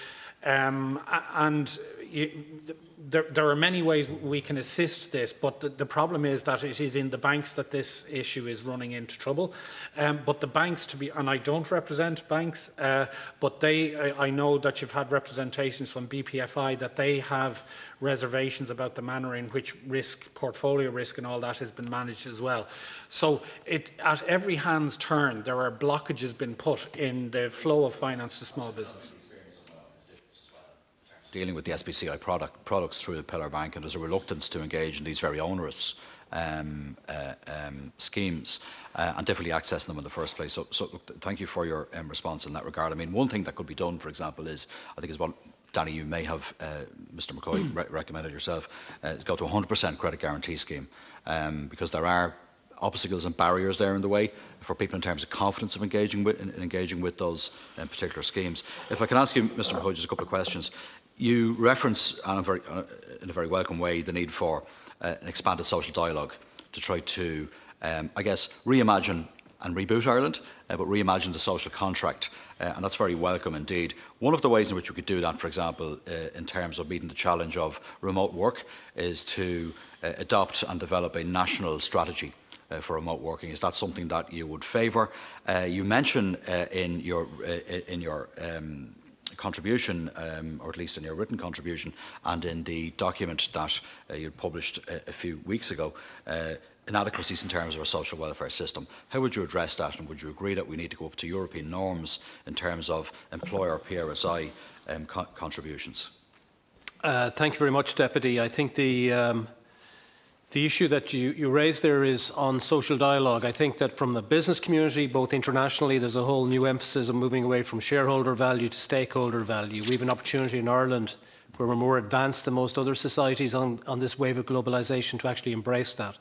There are many ways we can assist this, but the problem is that it is in the banks that this issue is running into trouble. But the banks, and I don't represent banks, but I know that you've had representations from BPFI that they have reservations about the manner in which portfolio risk and all that has been managed as well. So at every hand's turn, there are blockages been put in the flow of finance to small business. Dealing with the SBCI products through the Pillar Bank, and there's a reluctance to engage in these very onerous schemes and difficulty accessing them in the first place. So thank you for your response in that regard. I mean, one thing that could be done, for example, is, I think is what, Danny, you may have, Mr McCoy, recommended yourself, is go to a 100% credit guarantee scheme, because there are obstacles and barriers there in the way for people in terms of confidence of engaging with those particular schemes. If I can ask you, Mr McCoy, just a couple of questions. You reference, in a very welcome way, the need for an expanded social dialogue to try to, I guess, reimagine and reboot Ireland, but reimagine the social contract, and that's very welcome indeed. One of the ways in which we could do that, for example, in terms of meeting the challenge of remote work, is to adopt and develop a national strategy for remote working. Is that something that you would favour? You mention in your contribution, or at least in your written contribution, and in the document that you published a few weeks ago, inadequacies in terms of our social welfare system. How would you address that, and would you agree that we need to go up to European norms in terms of employer PRSI contributions? Thank you very much, Deputy. I think the issue that you raised there is on social dialogue. I think that from the business community, both internationally, there's a whole new emphasis of moving away from shareholder value to stakeholder value. We have an opportunity in Ireland where we're more advanced than most other societies on this wave of globalisation to actually embrace that.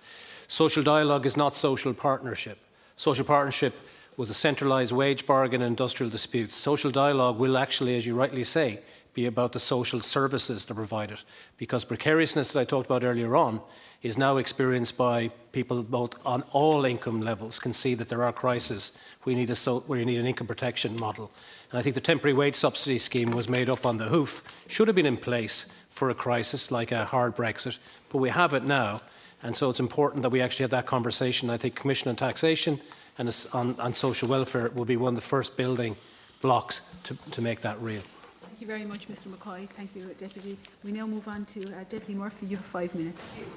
Social dialogue is not social partnership. Social partnership was a centralised wage bargain and industrial disputes. Social dialogue will actually, as you rightly say, be about the social services that are provided, because precariousness that I talked about earlier on is now experienced by people both on all income levels, can see that there are crises where you need an income protection model. And I think the temporary wage subsidy scheme was made up on the hoof, should have been in place for a crisis like a hard Brexit, but we have it now. And so it's important that we actually have that conversation. I think Commission on Taxation and on social welfare will be one of the first building blocks to make that real. Thank you very much, Mr McCoy. Thank you, Deputy. We now move on to Deputy Murphy. You have 5 minutes. Thank you.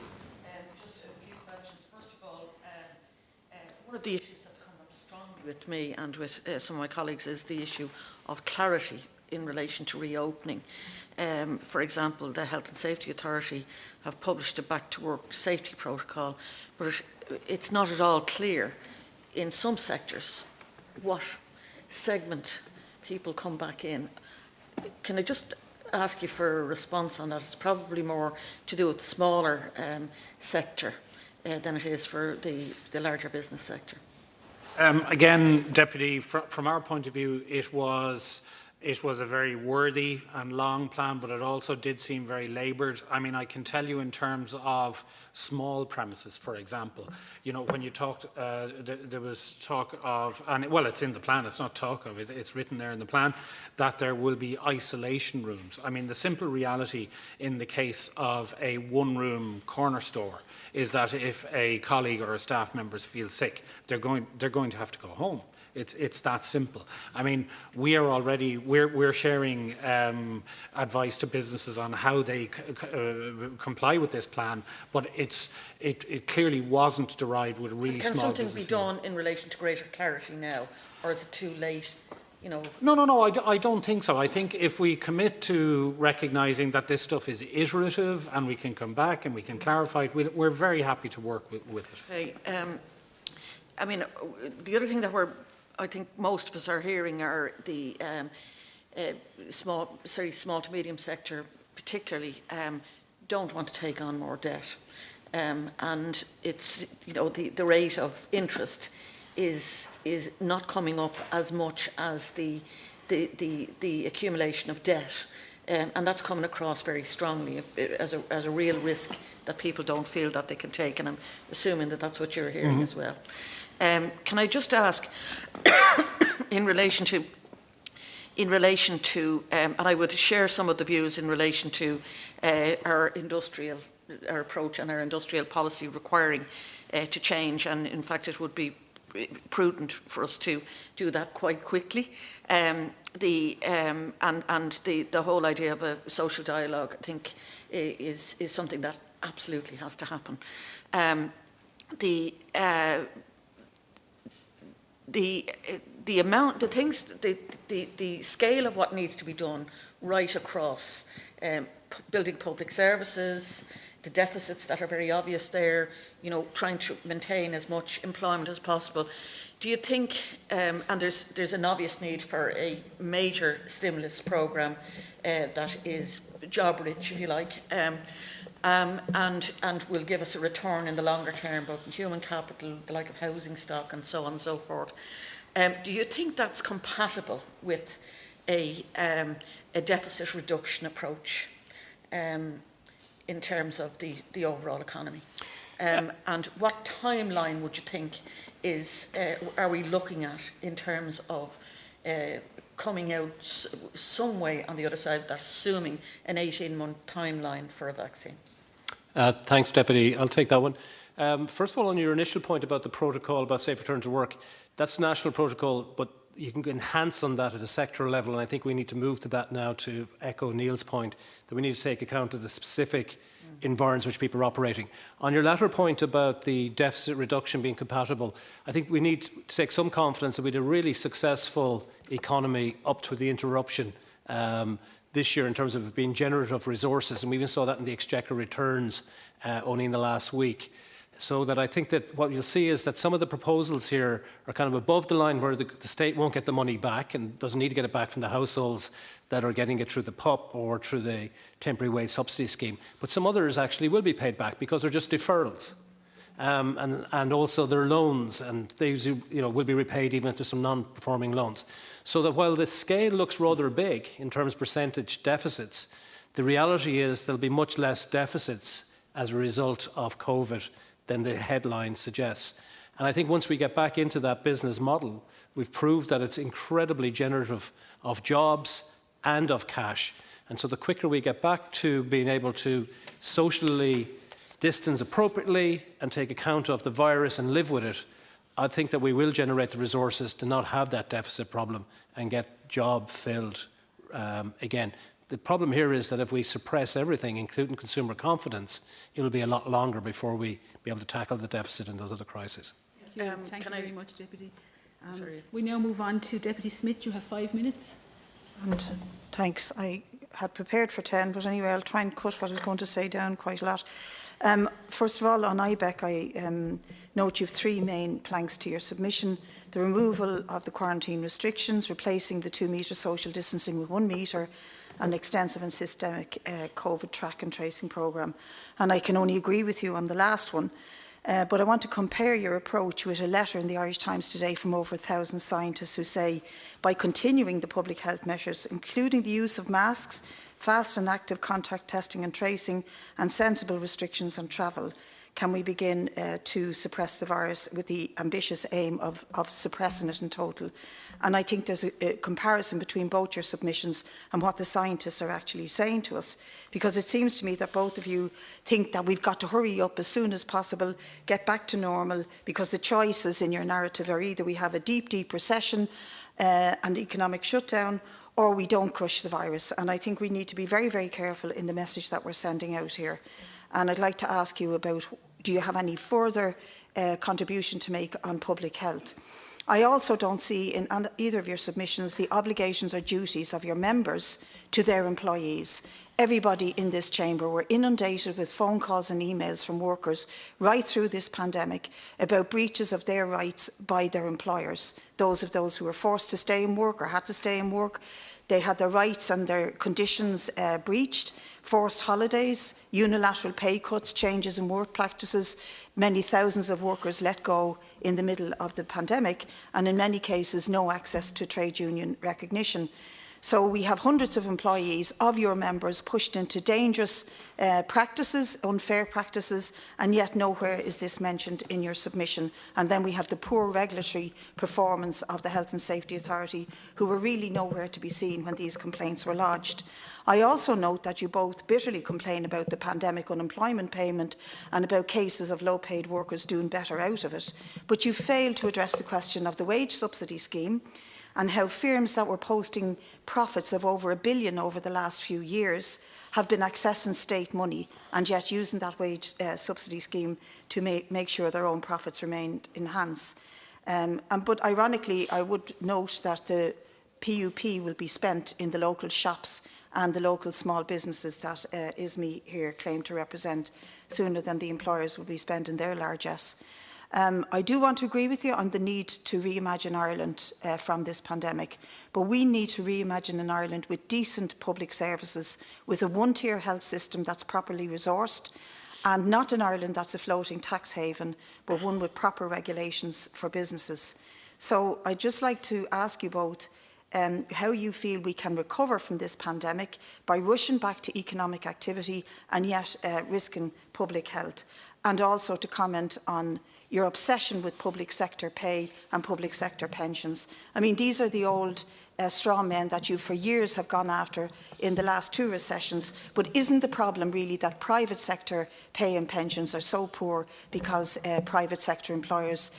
Just a few questions. First of all, one of the issues that's come up strongly with me and with some of my colleagues is the issue of clarity in relation to reopening. For example, the Health and Safety Authority have published a back-to-work safety protocol, but it's not at all clear in some sectors what segment people come back in. Can I just ask you for a response on that? It's probably more to do with the smaller sector than it is for the larger business sector. Again, Deputy, from our point of view, it was a very worthy and long plan, but it also did seem very laboured. I mean, I can tell you in terms of small premises, for example, you know, when you talked, there was talk of, and well, it's in the plan, it's not talk of, it's written there in the plan, that there will be isolation rooms. I mean, the simple reality in the case of a one-room corner store is that if a colleague or a staff member feels sick, they're going to have to go home. It's that simple. I mean, we're sharing advice to businesses on how they comply with this plan, but it clearly wasn't derived with really small businesses. Can something be done in relation to greater clarity now, or is it too late? You know. No, I don't think so. I think if we commit to recognising that this stuff is iterative and we can come back and we can clarify it, we're very happy to work with it. Okay. I mean, the other thing that I think most of us are hearing are the small to medium sector, particularly, don't want to take on more debt, and it's, you know, the rate of interest is not coming up as much as the accumulation of debt, and that's coming across very strongly as a real risk that people don't feel that they can take, and I'm assuming that that's what you're hearing as well. Can I just ask, in relation to, and I would share some of the views in relation to our approach and our industrial policy requiring to change, and in fact it would be prudent for us to do that quite quickly. The whole idea of a social dialogue, I think, is something that absolutely has to happen. The scale of what needs to be done right across building public services, the deficits that are very obvious there, you know, trying to maintain as much employment as possible. Do you think, and there's an obvious need for a major stimulus programme that is job-rich, if you like, and will give us a return in the longer term, both in human capital, the like of housing stock, and so on and so forth. Do you think that's compatible with a deficit reduction approach in terms of the overall economy? And what timeline would you think are we looking at in terms of coming out some way on the other side of that, assuming an 18-month timeline for a vaccine? Thanks, Deputy. I'll take that one. First of all, on your initial point about the protocol about safe return to work, that's national protocol, but you can enhance on that at a sectoral level, and I think we need to move to that now, to echo Neil's point, that we need to take account of the specific environments which people are operating. On your latter point about the deficit reduction being compatible, I think we need to take some confidence that we had a really successful economy up to the interruption this year in terms of being generative of resources, and we even saw that in the exchequer returns only in the last week. So that I think that what you'll see is that some of the proposals here are kind of above the line where the state won't get the money back and doesn't need to get it back from the households that are getting it through the PUP or through the temporary wage subsidy scheme. But some others actually will be paid back because they're just deferrals. And also their loans, and these, you know, will be repaid even if there's some non-performing loans. So that while the scale looks rather big in terms of percentage deficits, the reality is there'll be much less deficits as a result of COVID than the headline suggests. And I think once we get back into that business model, we've proved that it's incredibly generative of jobs and of cash. And so the quicker we get back to being able to socially distance appropriately and take account of the virus and live with it, I think that we will generate the resources to not have that deficit problem and get job filled again. The problem here is that if we suppress everything, including consumer confidence, it'll be a lot longer before we be able to tackle the deficit and those other crises. Thank you very much, Deputy. We now move on to Deputy Smith. You have 5 minutes. And thanks. I had prepared for 10, but anyway, I'll try and cut what I was going to say down quite a lot. First of all, on IBEC, I note you have 3 main planks to your submission. The removal of the quarantine restrictions, replacing the 2-metre social distancing with 1 metre, an extensive and systemic COVID track and tracing programme. And I can only agree with you on the last one. But I want to compare your approach with a letter in the Irish Times today from over 1,000 scientists who say, by continuing the public health measures, including the use of masks, fast and active contact testing and tracing, and sensible restrictions on travel, can we begin to suppress the virus with the ambitious aim of suppressing it in total. And I think there's a comparison between both your submissions and what the scientists are actually saying to us, because it seems to me that both of you think that we've got to hurry up as soon as possible, get back to normal, because the choices in your narrative are either we have a deep, deep recession and economic shutdown, or we don't crush the virus. And I think we need to be very, very careful in the message that we're sending out here. And I'd like to ask you about, do you have any further contribution to make on public health? I also don't see in either of your submissions the obligations or duties of your members to their employees. Everybody in this chamber were inundated with phone calls and emails from workers right through this pandemic about breaches of their rights by their employers. Those who were forced to stay in work or had to stay in work, they had their rights and their conditions breached. Forced holidays, unilateral pay cuts, changes in work practices, many thousands of workers let go in the middle of the pandemic, and in many cases no access to trade union recognition. So we have hundreds of employees of your members pushed into dangerous practices, unfair practices, and yet nowhere is this mentioned in your submission. And then we have the poor regulatory performance of the Health and Safety Authority, who were really nowhere to be seen when these complaints were lodged. I also note that you both bitterly complain about the pandemic unemployment payment and about cases of low-paid workers doing better out of it, but you failed to address the question of the wage subsidy scheme and how firms that were posting profits of over £1 billion over the last few years have been accessing state money and yet using that wage subsidy scheme to make sure their own profits remained in hands. But ironically, I would note that the PUP will be spent in the local shops and the local small businesses that ISME here claim to represent sooner than the employers will be spending their largesse. I do want to agree with you on the need to reimagine Ireland from this pandemic, but we need to reimagine in Ireland with decent public services, with a one-tier health system that's properly resourced, and not in Ireland that's a floating tax haven, but one with proper regulations for businesses. So I'd just like to ask you both how you feel we can recover from this pandemic by rushing back to economic activity and yet risking public health, and also to comment on your obsession with public sector pay and public sector pensions. I mean, these are the old straw men that you for years have gone after in the last 2 recessions, but isn't the problem really that private sector pay and pensions are so poor because private sector employers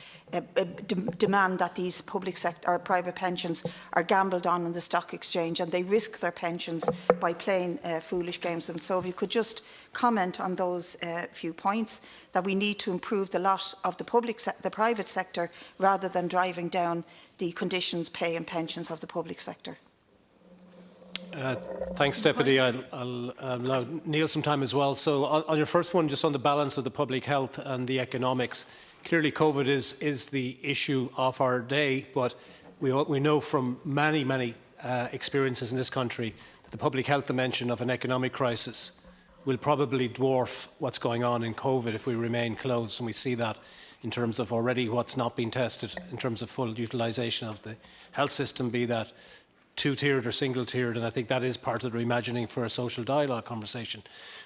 demand that these public sector or private pensions are gambled on the stock exchange, and they risk their pensions by playing foolish games. And so if you could just comment on those few points, that we need to improve the lot of the private sector rather than driving down the conditions, pay and pensions of the public sector. Thanks, Deputy. I'll allow Neil some time as well. So on your first one, just on the balance of the public health and the economics, clearly COVID is the issue of our day, but we know from many experiences in this country that the public health dimension of an economic crisis will probably dwarf what's going on in COVID if we remain closed, and we see that in terms of already what's not been tested in terms of full utilisation of the health system, be that two-tiered or single-tiered, and I think that is part of the reimagining for a social dialogue conversation.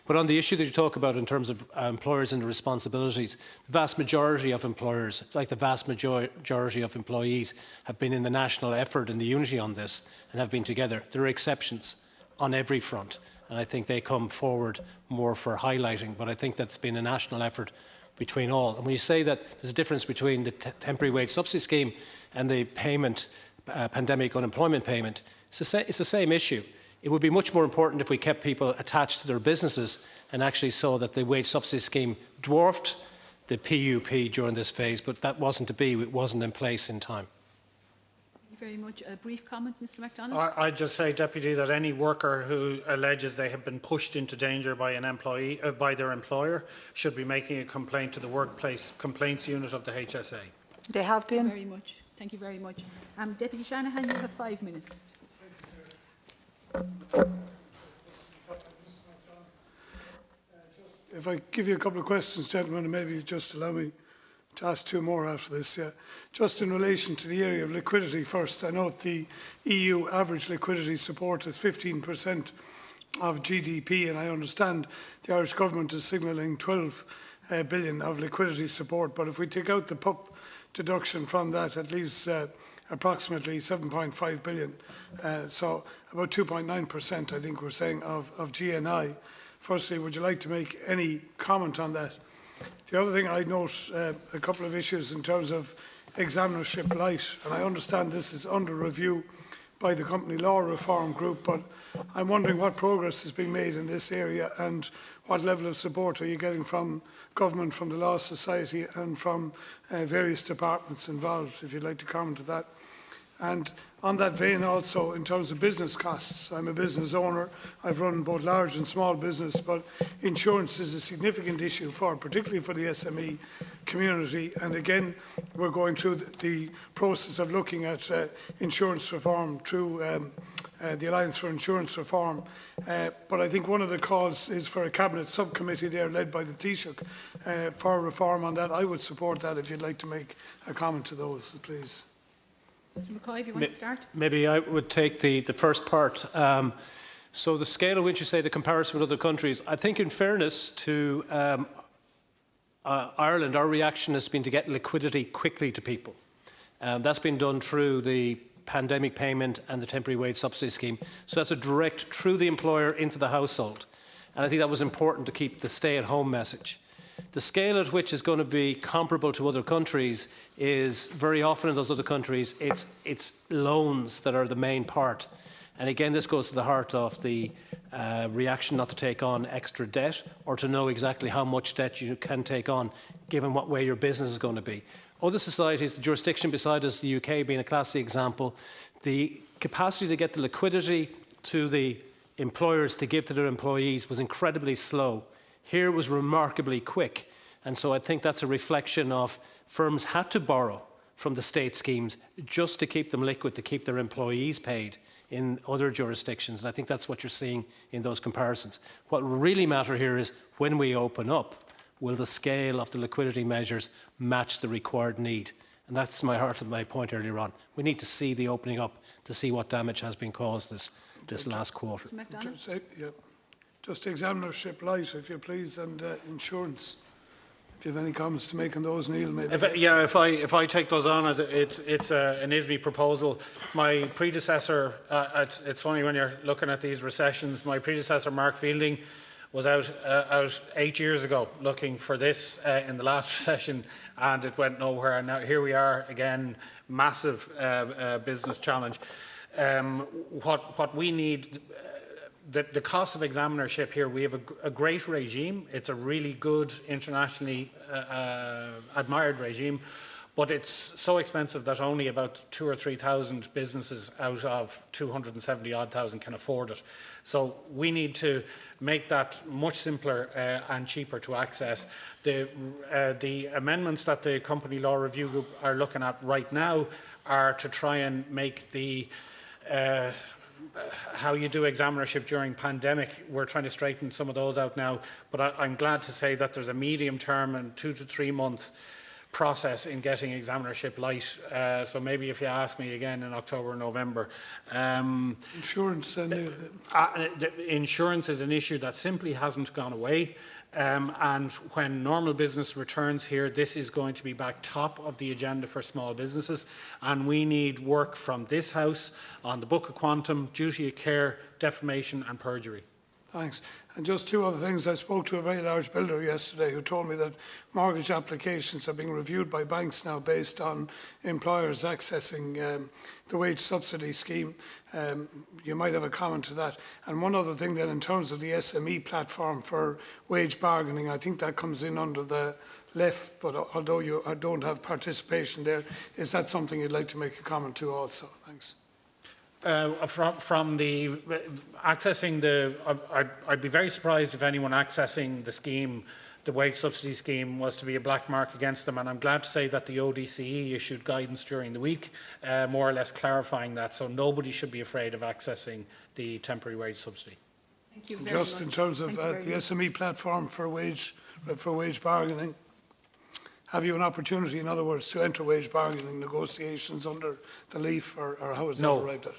But on the issue that you talk about in terms of employers and the responsibilities, the vast majority of employers, like the vast majority of employees, have been in the national effort and the unity on this and have been together. There are exceptions on every front, and I think they come forward more for highlighting, but I think that's been a national effort between all. And when you say that there's a difference between the temporary wage subsidy scheme and the payment, pandemic unemployment payment, it's the same issue. It would be much more important if we kept people attached to their businesses and actually saw that the wage subsidy scheme dwarfed the PUP during this phase, but that wasn't to be. It wasn't in place in time. you very much. A brief comment, Mr MacDonald? I'd just say, Deputy, that any worker who alleges they have been pushed into danger by an employee, by their employer, should be making a complaint to the Workplace Complaints Unit of the HSA. They have been. Very much. Thank you very much. Deputy Shanahan, you have 5 minutes. If I give you a couple of questions, gentlemen, and maybe you just allow me to ask two more after this. Yeah. Just in relation to the area of liquidity first, I note the EU average liquidity support is 15% of GDP, and I understand the Irish Government is signalling 12 billion of liquidity support, but if we take out the PUP deduction from that, it leaves approximately 7.5 billion, so about 2.9%, I think we're saying, of GNI. Firstly, would you like to make any comment on that? The other thing I note, a couple of issues in terms of examinership light, and I understand this is under review by the Company Law Reform Group, but I'm wondering what progress is being made in this area and what level of support are you getting from government, from the Law Society and from various departments involved, if you'd like to comment on that. And on that vein also, in terms of business costs, I'm a business owner. I've run both large and small business, but insurance is a significant issue particularly for the SME community. And again, we're going through the process of looking at insurance reform through the Alliance for Insurance Reform. But I think one of the calls is for a cabinet subcommittee there led by the Taoiseach for reform on that. I would support that if you'd like to make a comment to those, please. Mr McCoy, if you want to start. Maybe I would take the first part. So the scale at which you say the comparison with other countries, I think in fairness to Ireland, our reaction has been to get liquidity quickly to people. That's been done through the pandemic payment and the temporary wage subsidy scheme. So that's a direct through the employer into the household. And I think that was important to keep the stay-at-home message. The scale at which is going to be comparable to other countries is very often in those other countries, it's loans that are the main part. And again, this goes to the heart of the reaction not to take on extra debt or to know exactly how much debt you can take on given what way your business is going to be. Other societies, the jurisdiction beside us, the UK being a classic example, the capacity to get the liquidity to the employers to give to their employees was incredibly slow. Here it was remarkably quick. And so I think that's a reflection of firms had to borrow from the state schemes just to keep them liquid, to keep their employees paid in other jurisdictions. And I think that's what you're seeing in those comparisons. What will really matter here is when we open up, will the scale of the liquidity measures match the required need? And that's my heart of my point earlier on. We need to see the opening up to see what damage has been caused this last quarter. Just examinership light, if you please, and insurance. If you have any comments to make on those, Neil, maybe. If I take those on as it's an ISME proposal, my predecessor, it's funny when you're looking at these recessions, my predecessor, Mark Fielding, was out 8 years ago looking for this in the last recession, and it went nowhere. And now here we are again, massive business challenge. What we need, the cost of examinership here, we have a great regime. It's a really good, internationally admired regime, but it's so expensive that only about 2,000 or 3,000 businesses out of 270,000 can afford it. So we need to make that much simpler and cheaper to access. The amendments that the Company Law Review Group are looking at right now are to try and make the how you do examinership during pandemic. We're trying to straighten some of those out now, but I'm glad to say that there's a medium term and 2 to 3 month process in getting examinership light. So maybe if you ask me again in October or November. Insurance. Insurance is an issue that simply hasn't gone away. And when normal business returns here, this is going to be back top of the agenda for small businesses. And we need work from this House on the Book of Quantum, duty of care, defamation and perjury. Thanks. And just two other things. I spoke to a very large builder yesterday who told me that mortgage applications are being reviewed by banks now based on employers accessing the wage subsidy scheme. You might have a comment to that. And one other thing then, in terms of the SME platform for wage bargaining, I think that comes in under the left, but although you don't have participation there, is that something you'd like to make a comment to also? Thanks. From the accessing the, I'd be very surprised if anyone accessing the scheme, the wage subsidy scheme, was to be a black mark against them. And I'm glad to say that the ODCE issued guidance during the week, more or less clarifying that. So nobody should be afraid of accessing the temporary wage subsidy. Thank you very Just much. in terms of the much. SME platform for wage bargaining, have you an opportunity, in other words, to enter wage bargaining negotiations under the LEAF, or how is that arrived at?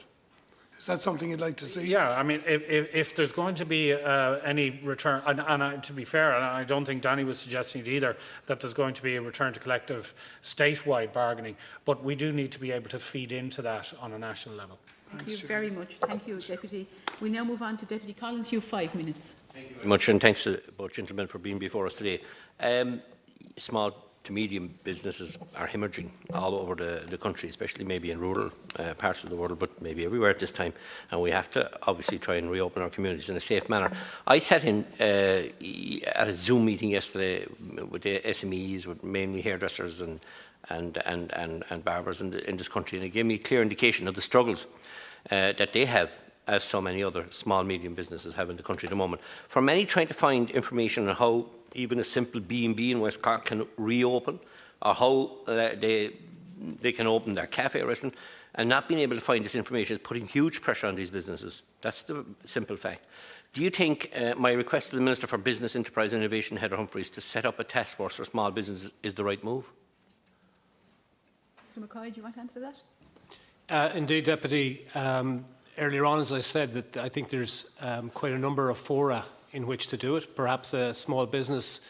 Is that something you'd like to see? Yeah, I mean, if there's going to be any return, and to be fair, and I don't think Danny was suggesting it either, that there's going to be a return to collective statewide bargaining, but we do need to be able to feed into that on a national level. Thank you very much. Thank you, Deputy. We now move on to Deputy Collins. You have 5 minutes. Thank you very much, and thanks to both gentlemen for being before us today. Small to medium businesses are hemorrhaging all over the country, especially maybe in rural parts of the world, but maybe everywhere at this time. And we have to obviously try and reopen our communities in a safe manner. I sat in at a Zoom meeting yesterday with the SMEs, with mainly hairdressers and barbers in this country, and it gave me a clear indication of the struggles that they have, as so many other small medium businesses have in the country at the moment. For many, trying to find information on how even a simple B&B in West Cork can reopen, or how they can open their cafe or restaurant, and not being able to find this information is putting huge pressure on these businesses. That's the simple fact. Do you think my request to the Minister for Business, Enterprise and Innovation, Heather Humphreys, to set up a task force for small businesses is the right move? Mr McCoy, do you want to answer that? Indeed, Deputy. Earlier on, as I said, that I think there's quite a number of fora in which to do it. Perhaps a small business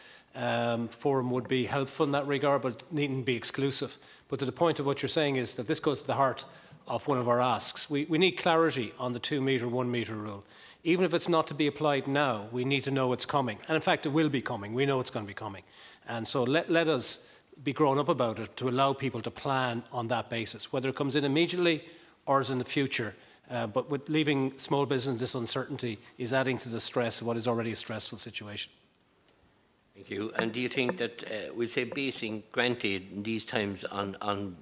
forum would be helpful in that regard, but it needn't be exclusive. But to the point of what you're saying is that this goes to the heart of one of our asks. We need clarity on the 2 metre, 1 metre rule. Even if it's not to be applied now, we need to know it's coming. And in fact, it will be coming. We know it's going to be coming. And so let us be grown up about it to allow people to plan on that basis, whether it comes in immediately or is in the future. But with leaving small business this uncertainty is adding to the stress of what is already a stressful situation. Thank you. And do you think that we'll say basing grant aid in these times on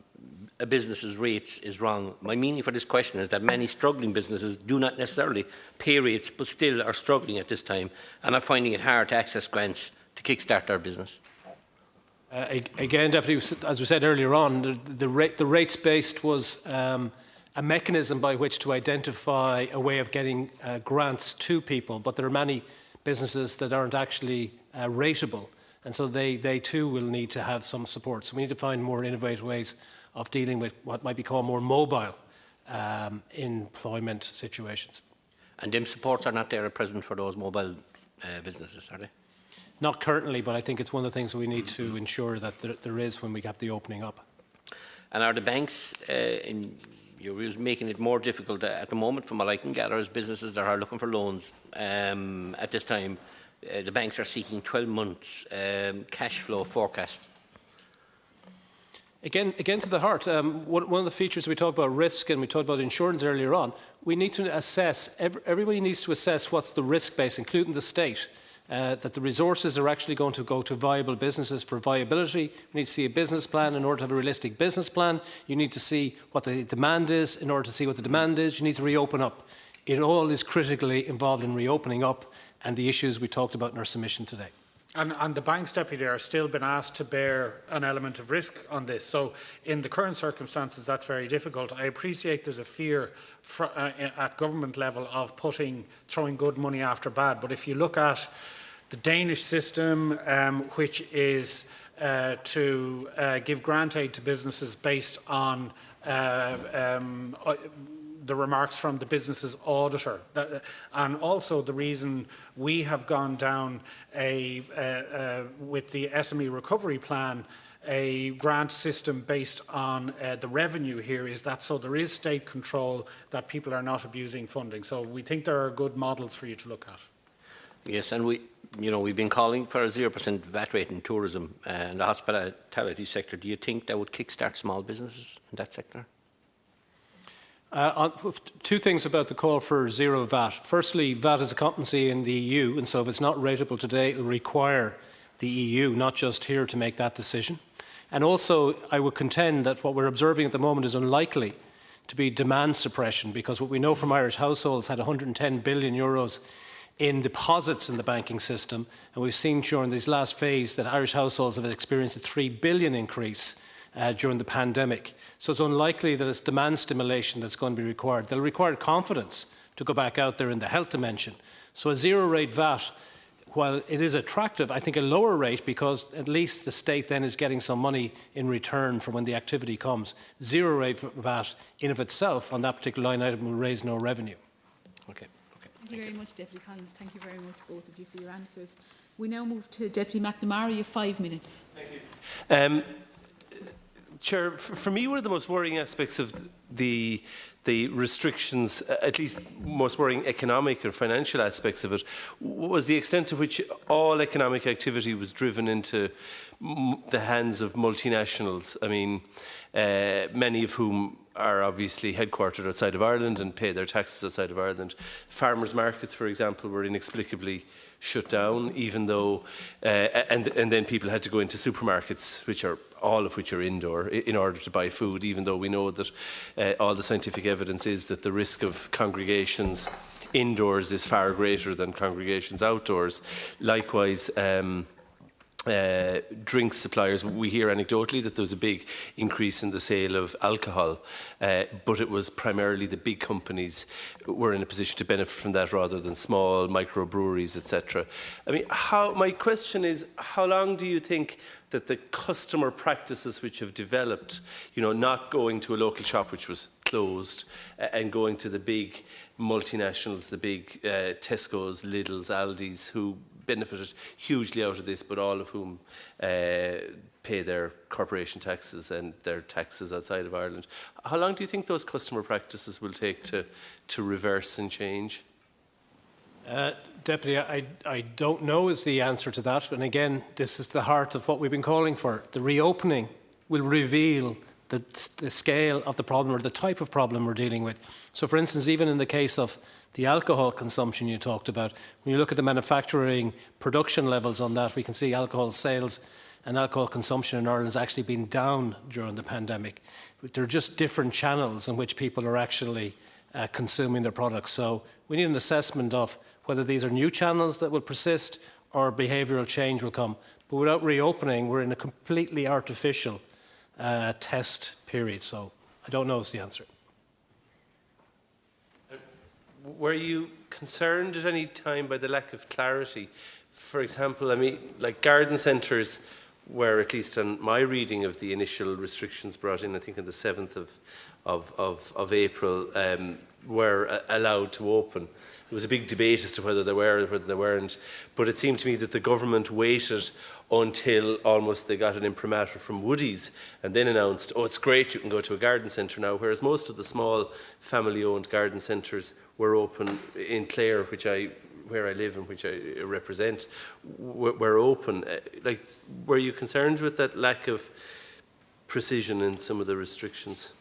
a business's rates is wrong? My meaning for this question is that many struggling businesses do not necessarily pay rates, but still are struggling at this time and are finding it hard to access grants to kickstart their business. Again, Deputy, as we said earlier on, the rates-based was a mechanism by which to identify a way of getting grants to people, but there are many businesses that aren't actually rateable, and so they too will need to have some support. So we need to find more innovative ways of dealing with what might be called more mobile employment situations. And them supports are not there at present for those mobile businesses, are they? Not currently, but I think it's one of the things we need to ensure that there is when we have the opening up. And are the banks, you're making it more difficult at the moment, from what I can gather, as businesses that are looking for loans at this time, the banks are seeking 12 months cash flow forecast. Again to the heart, one of the features we talked about risk and we talked about insurance earlier on, we need to assess, everybody needs to assess what's the risk base, including the state. That the resources are actually going to go to viable businesses for viability. We need to see a business plan in order to have a realistic business plan. You need to see what the demand is in order to see what the demand is. You need to reopen up. It all is critically involved in reopening up and the issues we talked about in our submission today. And the banks, Deputy, are still been asked to bear an element of risk on this. So in the current circumstances, that's very difficult. I appreciate there's a fear at government level of throwing good money after bad. But if you look at the Danish system, which is to give grant aid to businesses based on the remarks from the business's auditor. And also the reason we have gone down with the SME recovery plan, a grant system based on the revenue here is that so there is state control that people are not abusing funding. So we think there are good models for you to look at. Yes, and we've been calling for a 0% VAT rate in tourism and the hospitality sector. Do you think that would kickstart small businesses in that sector? Two things about the call for zero VAT. Firstly, VAT is a competency in the EU, and so if it's not rateable today, it will require the EU, not just here, to make that decision. And also, I would contend that what we're observing at the moment is unlikely to be demand suppression, because what we know from Irish households had 110 billion euros in deposits in the banking system, and we've seen during this last phase that Irish households have experienced a 3 billion increase during the pandemic. So it's unlikely that it's demand stimulation that's going to be required. They'll require confidence to go back out there in the health dimension. So a zero-rate VAT, while it is attractive, I think a lower rate, because at least the state then is getting some money in return for when the activity comes. Zero-rate VAT in of itself on that particular line item will raise no revenue. Okay. Thank you very much, Deputy Collins. Thank you very much, both of you, for your answers. We now move to Deputy McNamara. You have 5 minutes. Thank you. Chair, for me, one of the most worrying aspects of the restrictions, at least most worrying economic or financial aspects of it, was the extent to which all economic activity was driven into the hands of multinationals. I mean, many of whom are obviously headquartered outside of Ireland and pay their taxes outside of Ireland. Farmers' markets, for example, were inexplicably shut down, even though, and then people had to go into supermarkets, all of which are indoor, in order to buy food, even though we know that all the scientific evidence is that the risk of congregations indoors is far greater than congregations outdoors. Likewise, drink suppliers, we hear anecdotally that there was a big increase in the sale of alcohol, but it was primarily the big companies who were in a position to benefit from that rather than small microbreweries, etc. I mean, my question is, how long do you think that the customer practices which have developed, not going to a local shop which was closed and going to the big multinationals, the big Tesco's, Lidl's, Aldi's, who benefited hugely out of this, but all of whom pay their corporation taxes and their taxes outside of Ireland. How long do you think those customer practices will take to reverse and change? Deputy, I don't know is the answer to that. And again, this is the heart of what we've been calling for. The reopening will reveal the scale of the problem or the type of problem we're dealing with. So, for instance, even in the case of the alcohol consumption you talked about, when you look at the manufacturing production levels on that, we can see alcohol sales and alcohol consumption in Ireland has actually been down during the pandemic. There are just different channels in which people are actually consuming their products. So we need an assessment of whether these are new channels that will persist or behavioural change will come. But without reopening, we're in a completely artificial test period. So I don't know is the answer. Were you concerned at any time by the lack of clarity? For example, I mean, like garden centres were, at least on my reading of the initial restrictions brought in, I think on the 7th of April, were allowed to open. There was a big debate as to whether they were or whether they weren't, but it seemed to me that the government waited until almost they got an imprimatur from Woodies and then announced, oh, it's great, you can go to a garden centre now, whereas most of the small family-owned garden centres were open in Clare, where I live and which I represent, were open. Like, were you concerned with that lack of precision in some of the restrictions?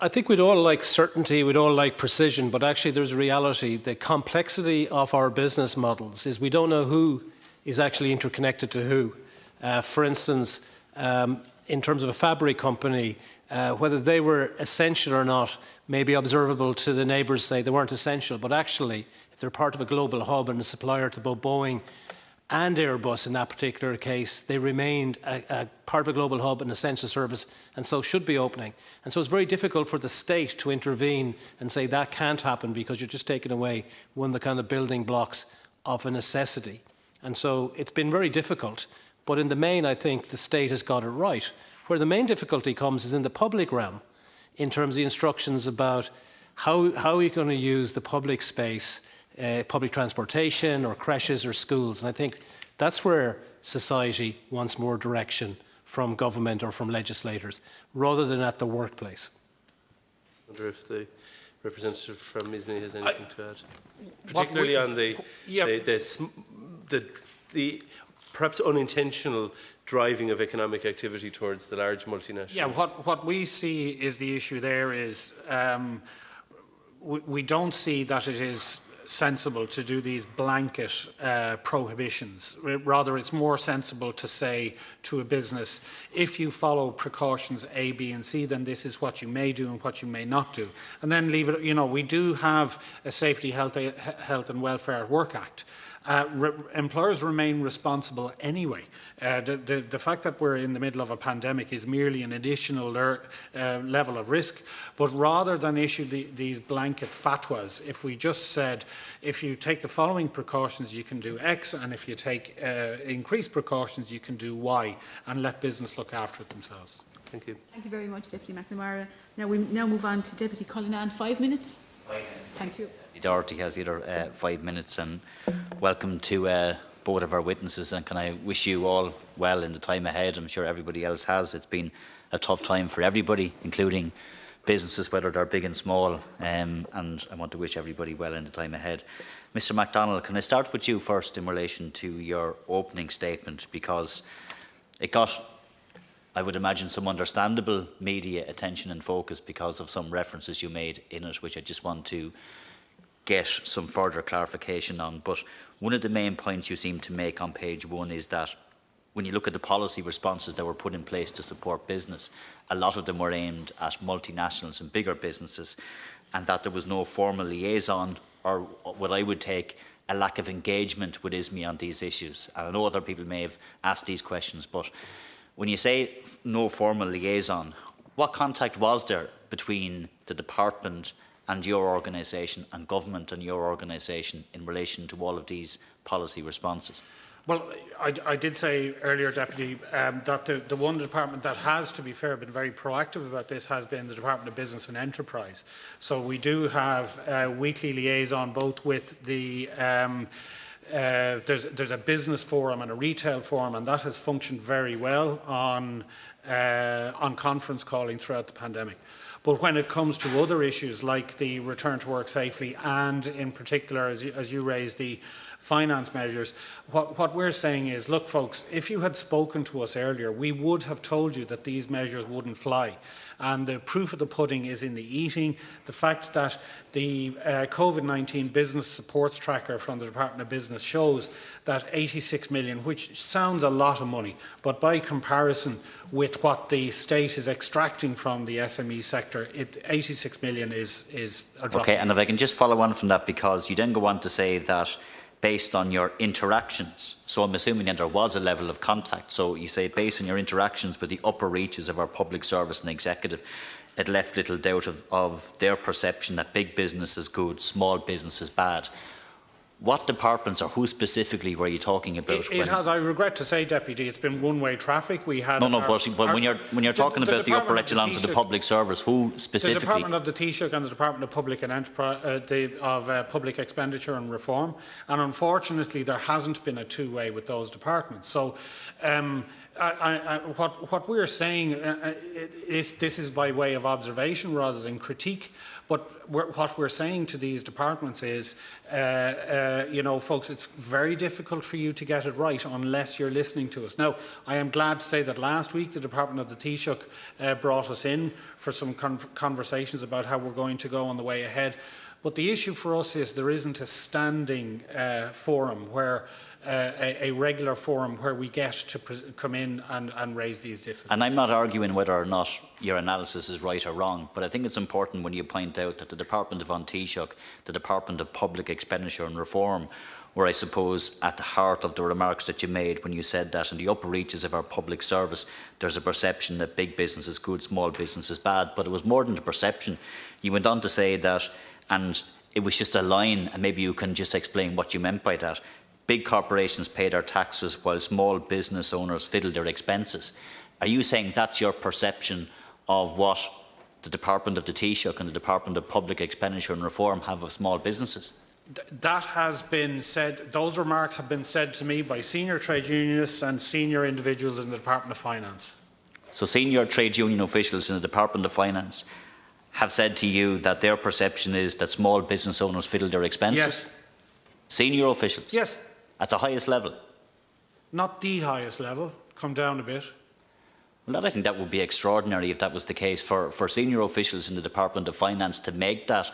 I think we'd all like certainty, we'd all like precision, but actually there's a reality. The complexity of our business models is we don't know who is actually interconnected to who. For instance, in terms of a fabric company, whether they were essential or not may be observable to the neighbours say they weren't essential, but actually if they're part of a global hub and a supplier to both Boeing and Airbus in that particular case, they remained a part of a global hub, an essential service, and so should be opening. And so it's very difficult for the state to intervene and say that can't happen because you're just taking away one of the kind of building blocks of a necessity. And so it's been very difficult, but in the main, I think the state has got it right. Where the main difficulty comes is in the public realm, in terms of the instructions about how are you going to use the public space, public transportation or creches or schools. And I think that's where society wants more direction from government or from legislators, rather than at the workplace. I wonder if the representative from ISNI has anything to add, particularly on the perhaps unintentional driving of economic activity towards the large multinationals. Yeah, what we see is the issue there is we don't see that it is sensible to do these blanket prohibitions. Rather, it's more sensible to say to a business, if you follow precautions A, B and C, then this is what you may do and what you may not do. And then leave it, we do have a Safety, Health and Welfare at Work Act. Employers remain responsible anyway. The fact that we're in the middle of a pandemic is merely an additional level of risk, but rather than issue these blanket fatwas, if we just said, if you take the following precautions, you can do X, and if you take increased precautions, you can do Y, and let business look after it themselves. Thank you. Thank you very much, Deputy McNamara. Now we move on to Deputy Cullinan. 5 minutes. 5 minutes. Thank you. Doherty has either 5 minutes, and welcome to both of our witnesses, and can I wish you all well in the time ahead. I'm sure everybody else has. It's been a tough time for everybody, including businesses, whether they're big and small, and I want to wish everybody well in the time ahead. Mr MacDonald, can I start with you first in relation to your opening statement, because it got, I would imagine, some understandable media attention and focus because of some references you made in it, which I just want to get some further clarification on. But one of the main points you seem to make on page 1 is that when you look at the policy responses that were put in place to support business, a lot of them were aimed at multinationals and bigger businesses, and that there was no formal liaison, or what I would take, a lack of engagement with ISME on these issues. And I know other people may have asked these questions, but when you say no formal liaison, what contact was there between the department and your organisation, and government and your organisation, in relation to all of these policy responses? Well, I did say earlier, Deputy, that the one department that has, to be fair, been very proactive about this has been the Department of Business and Enterprise. So we do have a weekly liaison both with the there's a business forum and a retail forum, and that has functioned very well on conference calling throughout the pandemic. But when it comes to other issues like the return to work safely, and in particular, as you raised, the finance measures, what we're saying is, look folks, if you had spoken to us earlier, we would have told you that these measures wouldn't fly. And the proof of the pudding is in the eating. The fact that the Covid-19 business supports tracker from the Department of Business shows that 86 million, which sounds a lot of money, but by comparison with what the state is extracting from the SME sector, 86 million is a drop. Okay, and if I can just follow on from that, because you then go on to say that based on your interactions, so I'm assuming that there was a level of contact, so you say based on your interactions with the upper reaches of our public service and executive, it left little doubt of their perception that big business is good, small business is bad. What departments or who specifically were you talking about? It has, I regret to say, Deputy, it's been one-way traffic. We had but when you're talking about the upper echelons of the public service, who specifically? The Department of the Taoiseach and the Department of Public and Enterprise, Public Expenditure and Reform, and unfortunately there hasn't been a two-way with those departments. So what we're saying is this is by way of observation rather than critique. But what we're saying to these departments is, folks, it's very difficult for you to get it right unless you're listening to us. Now, I am glad to say that last week the Department of the Taoiseach brought us in for some conversations about how we're going to go on the way ahead. But the issue for us is there isn't a standing forum where a regular forum where we get to come in and raise these difficulties. And I'm not arguing whether or not your analysis is right or wrong, but I think it's important when you point out that the Department of Taoiseach, the Department of Public Expenditure and Reform, were, I suppose, at the heart of the remarks that you made when you said that in the upper reaches of our public service there's a perception that big business is good, small business is bad. But it was more than the perception. You went on to say that, and it was just a line, and maybe you can just explain what you meant by that. Big corporations pay their taxes while small business owners fiddle their expenses. Are you saying that's your perception of what the Department of the Taoiseach and the Department of Public Expenditure and Reform have of small businesses? That has been said, those remarks have been said to me by senior trade unionists and senior individuals in the Department of Finance. So senior trade union officials in the Department of Finance have said to you that their perception is that small business owners fiddle their expenses? Yes. Senior officials? Yes. At the highest level? Not the highest level. Come down a bit. Well, I think that would be extraordinary if that was the case for senior officials in the Department of Finance to make that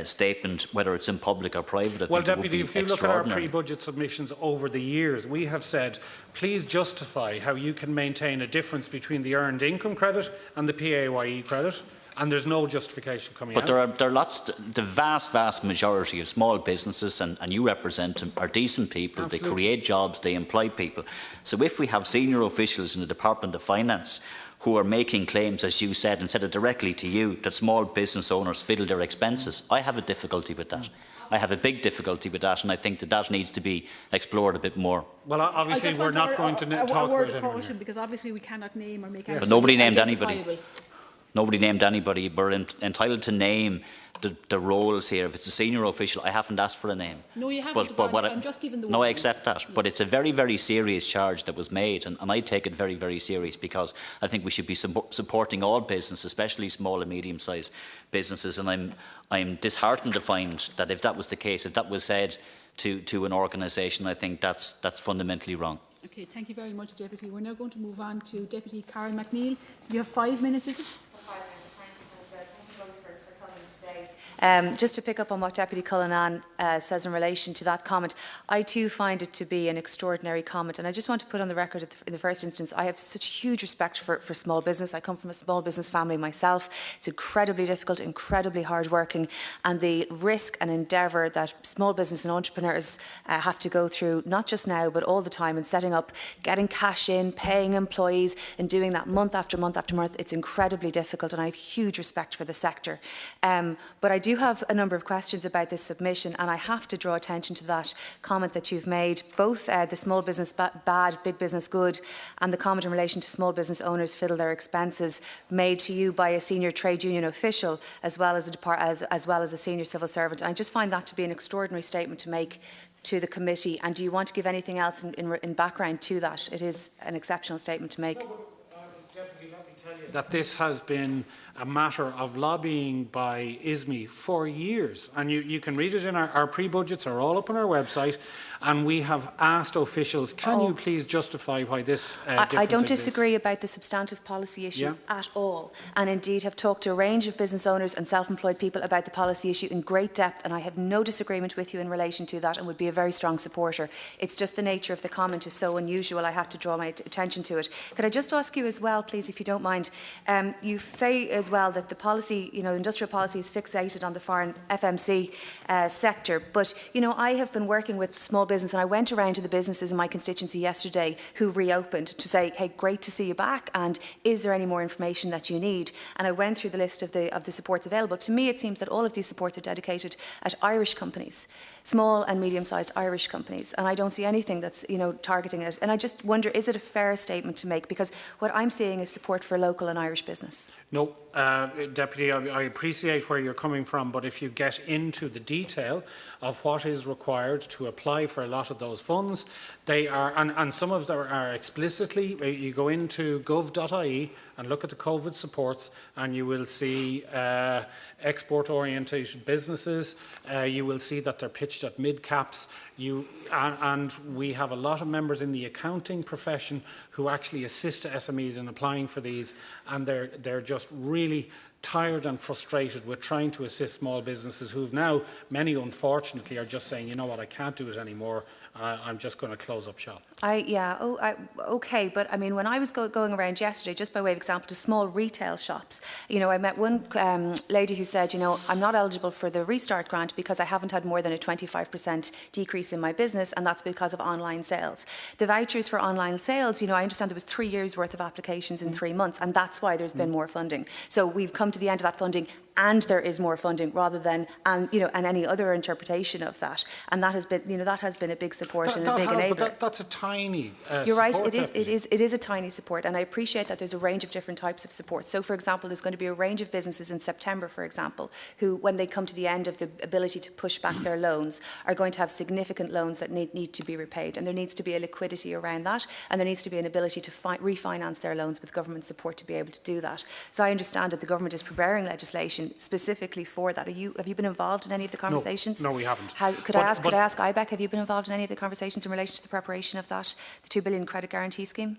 statement, whether it's in public or private. Well, Deputy, if you look at our pre-budget submissions over the years, we have said, please justify how you can maintain a difference between the earned income credit and the PAYE credit. And there's no justification coming out. But there are lots, the vast majority of small businesses, and you represent them, are decent people. Absolutely. They create jobs, they employ people. So if we have senior officials in the Department of Finance who are making claims, as you said, and said it directly to you, that small business owners fiddle their expenses, I have a difficulty with that. I have a big difficulty with that, and I think that that needs to be explored a bit more. Well, obviously, we're not going to talk about it anymore. Because obviously we cannot name or make But nobody named anybody. Nobody named anybody. We're entitled to name the roles here. If it's a senior official, I haven't asked for a name. No, you haven't. But I'm just giving the No, I accept that. But it's a very, very serious charge that was made, and I take it very, very serious, because I think we should be supporting all business, especially small and medium-sized businesses. And I'm disheartened to find that if that was the case, if that was said to an organisation, I think that's fundamentally wrong. Okay, thank you very much, Deputy. We're now going to move on to Deputy Karen McNeill. You have 5 minutes, is it? Just to pick up on what Deputy Cullinan says in relation to that comment, I too find it to be an extraordinary comment, and I just want to put on the record in the first instance, I have such huge respect for small business. I come from a small business family myself. It's incredibly difficult, incredibly hard-working, and the risk and endeavour that small business and entrepreneurs have to go through, not just now, but all the time, in setting up, getting cash in, paying employees, and doing that month after month after month, it's incredibly difficult, and I have huge respect for the sector. But I do have a number of questions about this submission, and I have to draw attention to that comment that you've made, both the small business bad, big business good, and the comment in relation to small business owners fiddle their expenses, made to you by a senior trade union official as well as a senior civil servant. And I just find that to be an extraordinary statement to make to the committee. And do you want to give anything else in background to that? It is an exceptional statement to make. Deputy, let me tell you that this has been a matter of lobbying by ISME for years, and you can read it in our pre-budgets, are all up on our website, and we have asked officials, can you please justify why this difference I don't exists? disagree about the substantive policy issue at all, and indeed have talked to a range of business owners and self-employed people about the policy issue in great depth, and I have no disagreement with you in relation to that and would be a very strong supporter. It's just the nature of the comment is so unusual, I have to draw my attention to it. Could I just ask you as well, please, if you don't mind, you say as well that the policy, industrial policy is fixated on the foreign FMC sector, but, I have been working with small business, and I went around to the businesses in my constituency yesterday who reopened to say, hey, great to see you back, and is there any more information that you need? And I went through the list of the supports available. To me, it seems that all of these supports are dedicated at Irish companies, small and medium-sized Irish companies, and I don't see anything that's, targeting it. And I just wonder, is it a fair statement to make? Because what I'm seeing is support for local and Irish business. No, Deputy, I appreciate where you're coming from, but if you get into the detail of what is required to apply for a lot of those funds, they are, and some of them are explicitly, you go into gov.ie and look at the COVID supports, and you will see export-oriented businesses. You will see that they're pitched at mid-caps. And we have a lot of members in the accounting profession who actually assist SMEs in applying for these, and they're just really tired and frustrated with trying to assist small businesses who've now, many unfortunately, are just saying, you know what, I can't do it anymore. I'm just going to close up shop. Okay, but I mean, when I was going around yesterday, just by way of example, to small retail shops, I met one lady who said, I'm not eligible for the Restart grant because I haven't had more than a 25% decrease in my business, and that's because of online sales. The vouchers for online sales, I understand there was 3 years worth of applications in 3 months, and that's why there's been more funding. So we've come to the end of that funding, and there is more funding rather than, and any other interpretation of that. And that has been, a big support and a big enabler. But that's a tiny You're right, support, it is a tiny support, and I appreciate that there's a range of different types of support. So, for example, there's going to be a range of businesses in September, for example, who, when they come to the end of the ability to push back their loans, are going to have significant loans that need to be repaid, and there needs to be a liquidity around that, and there needs to be an ability to refinance their loans with government support to be able to do that. So I understand that the government is preparing legislation specifically for that. Have you been involved in any of the conversations? No, we haven't. Could I ask IBEC, have you been involved in any of the conversations in relation to the preparation of that, the 2 billion credit guarantee scheme?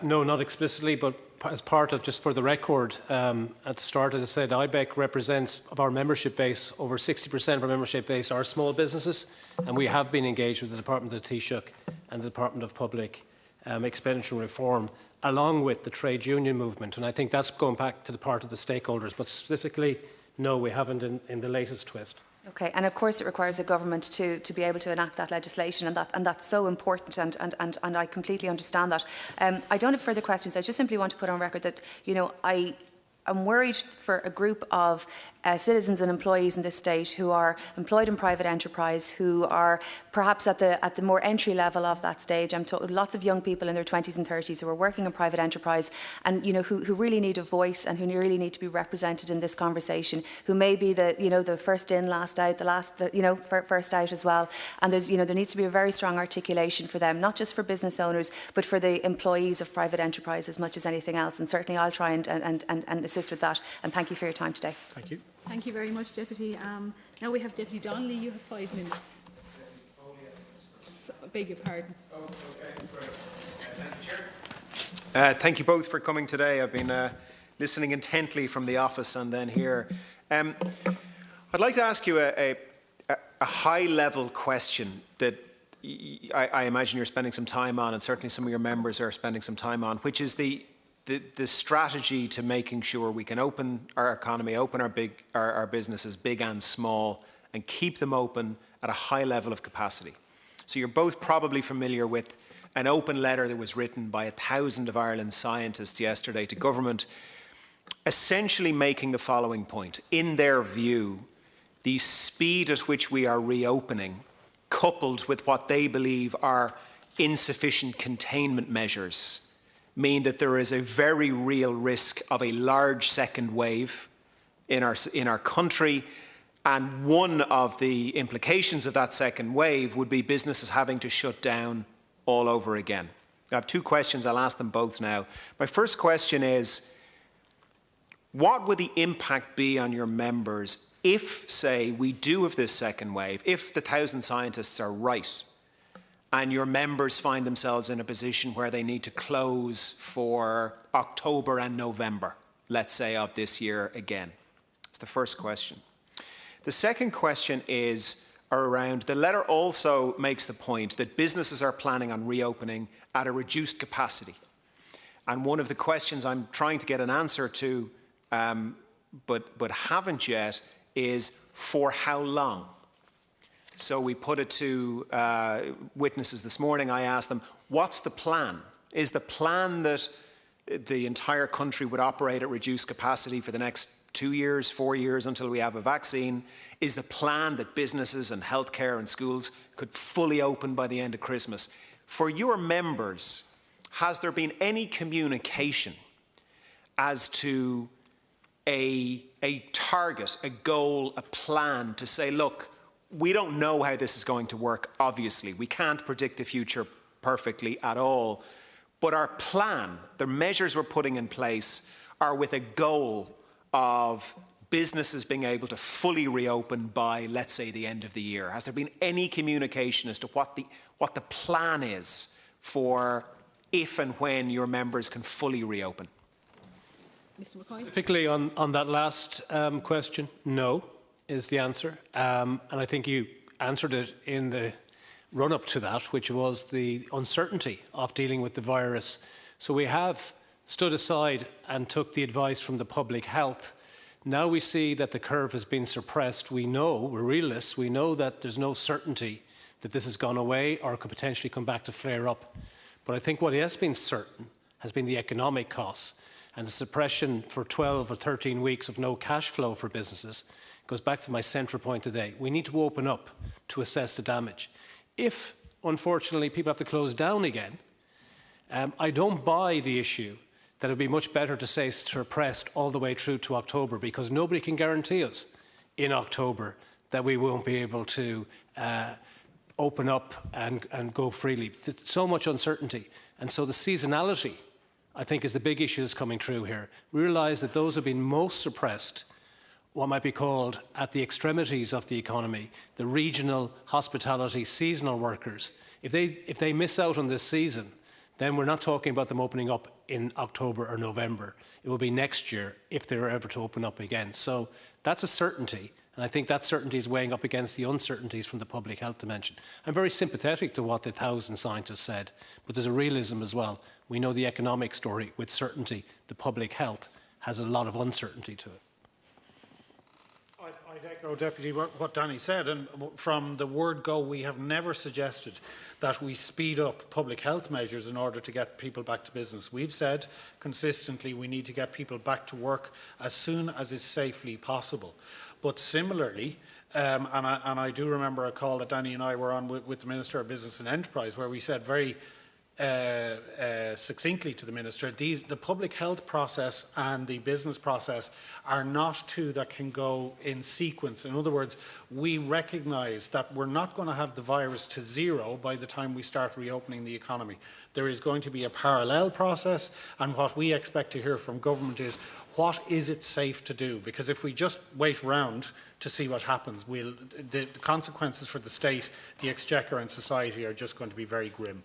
No, not explicitly, but as part of, just for the record, at the start, as I said, IBEC represents, of our membership base, over 60% of our membership base are small businesses, and we have been engaged with the Department of Taoiseach and the Department of Public Expenditure and Reform, along with the trade union movement. And I think that's going back to the part of the stakeholders. But specifically, no, we haven't in the latest twist. Okay, and of course it requires a government to be able to enact that legislation, and that's so important, and I completely understand that. I don't have further questions. I just simply want to put on record that, you know, I'm worried for a group of citizens and employees in this state who are employed in private enterprise, who are perhaps at the more entry level of that stage. I'm told lots of young people in their 20s and 30s who are working in private enterprise, and you know who really need a voice and who really need to be represented in this conversation. Who may be the first in, last out, first out as well. And there's there needs to be a very strong articulation for them, not just for business owners, but for the employees of private enterprise as much as anything else. And certainly I'll try and assist with that. And thank you for your time today. Thank you. Thank you very much, Deputy. Now we have Deputy Donnelly. You have 5 minutes. I beg your pardon. Thank you both for coming today. I've been listening intently from the office and then here. I'd like to ask you a high-level question that I imagine you're spending some time on, and certainly some of your members are spending some time on, which is the strategy to making sure we can open our economy, open our businesses, big and small, and keep them open at a high level of capacity. So you're both probably familiar with an open letter that was written by 1,000 of Ireland's scientists yesterday to government, essentially making the following point. In their view, the speed at which we are reopening, coupled with what they believe are insufficient containment measures, mean that there is a very real risk of a large second wave in our country, and one of the implications of that second wave would be businesses having to shut down all over again. I have 2 questions. I'll ask them both now. My first question is, what would the impact be on your members if, say, we do have this second wave, if the 1,000 scientists are right, and your members find themselves in a position where they need to close for October and November, let's say, of this year again? That's the first question. The second question is around, the letter also makes the point that businesses are planning on reopening at a reduced capacity. And one of the questions I'm trying to get an answer to, but haven't yet, is for how long? So we put it to witnesses this morning. I asked them, what's the plan? Is the plan that the entire country would operate at reduced capacity for the next 2 years, 4 years until we have a vaccine? Is the plan that businesses and healthcare and schools could fully open by the end of Christmas? For your members, has there been any communication as to a target, a goal, a plan to say, look, we don't know how this is going to work, obviously. We can't predict the future perfectly at all. But our plan, the measures we're putting in place, are with a goal of businesses being able to fully reopen by, let's say, the end of the year. Has there been any communication as to what the plan is for if and when your members can fully reopen? Mr. McCoy. Specifically on that last question, no, is the answer. And I think you answered it in the run-up to that, which was the uncertainty of dealing with the virus. So we have stood aside and took the advice from the public health. Now we see that the curve has been suppressed. We know, we're realists, we know that there's no certainty that this has gone away or could potentially come back to flare up. But I think what has been certain has been the economic costs, and the suppression for 12 or 13 weeks of no cash flow for businesses goes back to my central point today. We need to open up to assess the damage. If, unfortunately, people have to close down again, I don't buy the issue that it would be much better to say suppressed all the way through to October, because nobody can guarantee us in October that we won't be able to open up and go freely. So much uncertainty. And so the seasonality, I think, is the big issue that's coming through here. We realise that those who have been most suppressed, what might be called at the extremities of the economy, the regional, hospitality, seasonal workers, if they miss out on this season, then we're not talking about them opening up in October or November. It will be next year if they were ever to open up again. So that's a certainty. And I think that certainty is weighing up against the uncertainties from the public health dimension. I'm very sympathetic to what the 1,000 scientists said, but there's a realism as well. We know the economic story with certainty. The public health has a lot of uncertainty to it. I'd echo, Deputy, what Danny said, and from the word go, we have never suggested that we speed up public health measures in order to get people back to business. We've said consistently we need to get people back to work as soon as is safely possible. But similarly, and I do remember a call that Danny and I were on with the Minister of Business and Enterprise, where we said very succinctly to the Minister, the public health process and the business process are not two that can go in sequence. In other words, we recognise that we're not going to have the virus to zero by the time we start reopening the economy. There is going to be a parallel process, and what we expect to hear from government is, what is it safe to do? Because if we just wait around to see what happens, the consequences for the state, the exchequer and society are just going to be very grim.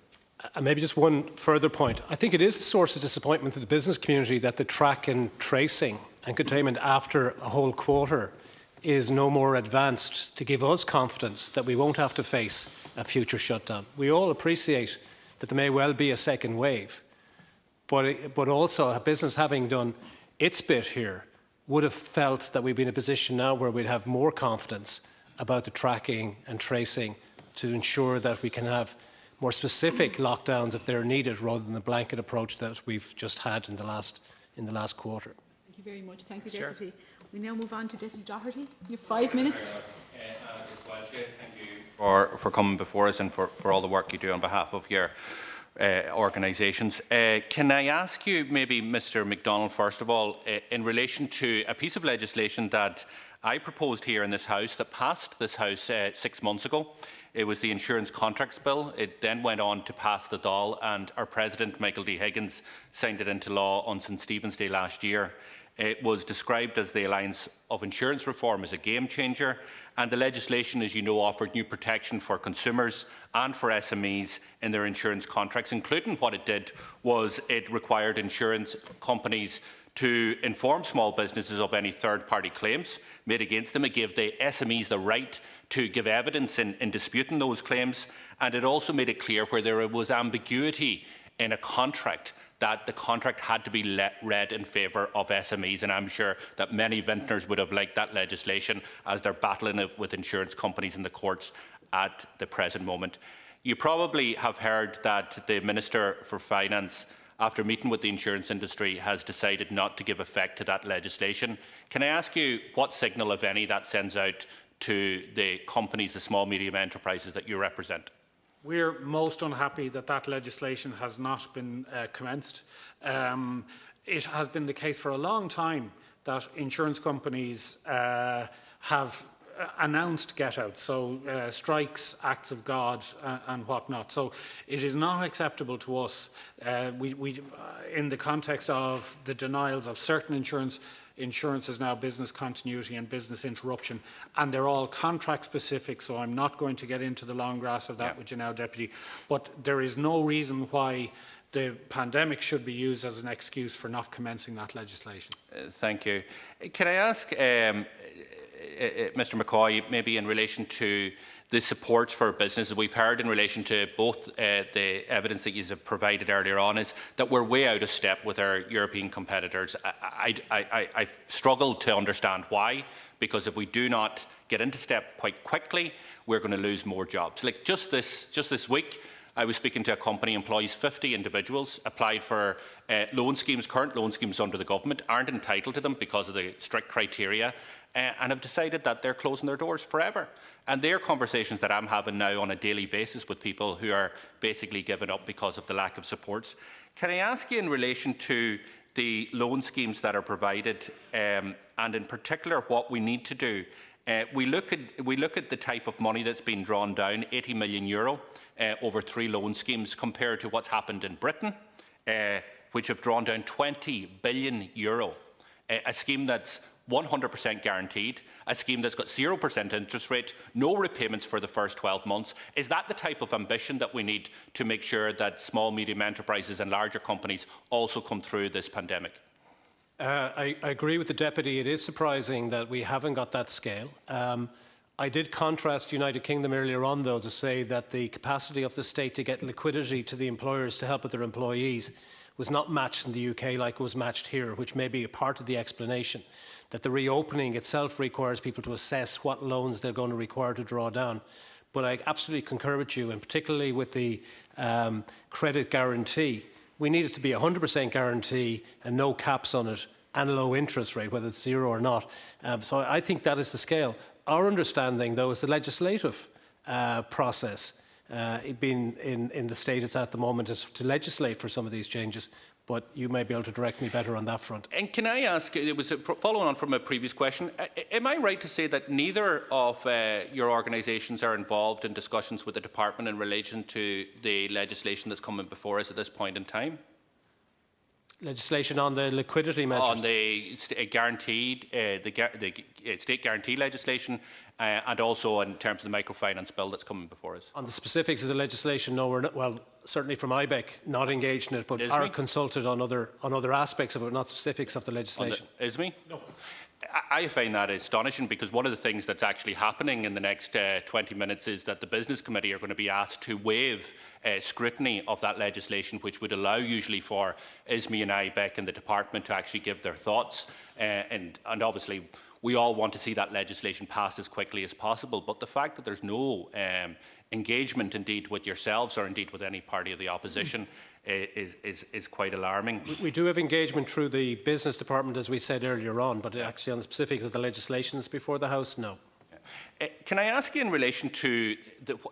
And maybe just one further point. I think it is a source of disappointment to the business community that the track and tracing and containment after a whole quarter is no more advanced to give us confidence that we won't have to face a future shutdown. We all appreciate that there may well be a second wave, but also a business having done its bit here would have felt that we'd be in a position now where we'd have more confidence about the tracking and tracing to ensure that we can have more specific lockdowns if they're needed, rather than the blanket approach that we've just had in the last quarter. Thank you very much. Thank you, Deputy. We now move on to Deputy Doherty. You have 5 minutes. Thank you for coming before us and for all the work you do on behalf of your organisations. Can I ask you, maybe Mr MacDonald, first of all, in relation to a piece of legislation that I proposed here in this House, that passed this House 6 months ago. It was the Insurance Contracts Bill. It then went on to pass the Dáil, and our President, Michael D. Higgins, signed it into law on St Stephen's Day last year. It was described as the Alliance of Insurance Reform as a game changer, and the legislation, as you know, offered new protection for consumers and for SMEs in their insurance contracts, including what it did was it required insurance companies to inform small businesses of any third-party claims made against them. It gave the SMEs the right to give evidence in disputing those claims, and it also made it clear where there was ambiguity in a contract that the contract had to be read in favour of SMEs, and I'm sure that many vintners would have liked that legislation as they're battling it with insurance companies in the courts at the present moment. You probably have heard that the Minister for Finance, after meeting with the insurance industry, has decided not to give effect to that legislation. Can I ask you what signal, if any, that sends out to the companies, the small, medium enterprises that you represent? We're most unhappy that that legislation has not been commenced. It has been the case for a long time that insurance companies have announced get-outs, so strikes, acts of God and whatnot. So it is not acceptable to us, in the context of the denials of certain insurance is now business continuity and business interruption, and they're all contract specific, so I'm not going to get into the long grass of that with you now, Deputy. But there is no reason why the pandemic should be used as an excuse for not commencing that legislation. Thank you. Can I ask Mr McCoy, maybe in relation to the support for businesses? We've heard in relation to both the evidence that you have provided earlier on is that we're way out of step with our European competitors. I struggle to understand why, because if we do not get into step quite quickly, we're going to lose more jobs. Like just this week, I was speaking to a company, employs 50 individuals, applied for loan schemes, current loan schemes under the government, aren't entitled to them because of the strict criteria, and have decided that they're closing their doors forever. And they're conversations that I'm having now on a daily basis with people who are basically giving up because of the lack of supports. Can I ask you in relation to the loan schemes that are provided, and in particular what we need to do? We look at the type of money that's been drawn down, €80 million over 3 loan schemes, compared to what's happened in Britain, which have drawn down €20 billion. A scheme that's 100% guaranteed, a scheme that's got 0% interest rate, no repayments for the first 12 months. Is that the type of ambition that we need to make sure that small, medium enterprises and larger companies also come through this pandemic? I agree with the Deputy. It is surprising that we haven't got that scale. I did contrast United Kingdom earlier on, though, to say that the capacity of the state to get liquidity to the employers to help with their employees was not matched in the UK like it was matched here, which may be a part of the explanation, that the reopening itself requires people to assess what loans they're going to require to draw down. But I absolutely concur with you, and particularly with the credit guarantee. We need it to be 100% guarantee and no caps on it and a low interest rate, whether it's zero or not. So I think that is the scale. Our understanding, though, is the legislative process. It being in the state it's at the moment is to legislate for some of these changes, but you may be able to direct me better on that front. And can I ask, it was following on from a previous question, am I right to say that neither of your organisations are involved in discussions with the department in relation to the legislation that's coming before us at this point in time? Legislation on the liquidity measures? On the guaranteed, the state guarantee legislation, and also in terms of the microfinance bill that's coming before us. On the specifics of the legislation, no, we're not, well, certainly from IBEC, not engaged in it, but are consulted on other aspects of it, not specifics of the legislation. ISME? No. I find that astonishing, because one of the things that's actually happening in the next 20 minutes is that the Business Committee are going to be asked to waive scrutiny of that legislation, which would allow usually for ISME and IBEC and the department to actually give their thoughts. And obviously we all want to see that legislation passed as quickly as possible, but the fact that there's no engagement indeed with yourselves or indeed with any party of the opposition is quite alarming. We do have engagement through the business department, as we said earlier on, but actually on the specifics of the legislation that's before the House, no. Can I ask you in relation to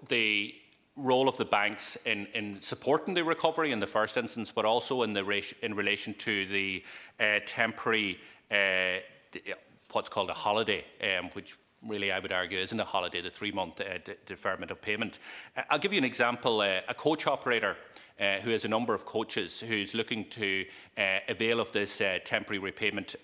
the role of the banks in supporting the recovery in the first instance, but also in relation to the temporary, what's called a holiday, which really I would argue isn't a holiday, the 3-month deferment of payment. I'll give you an example. A coach operator who has a number of coaches who's looking to avail of this temporary repayment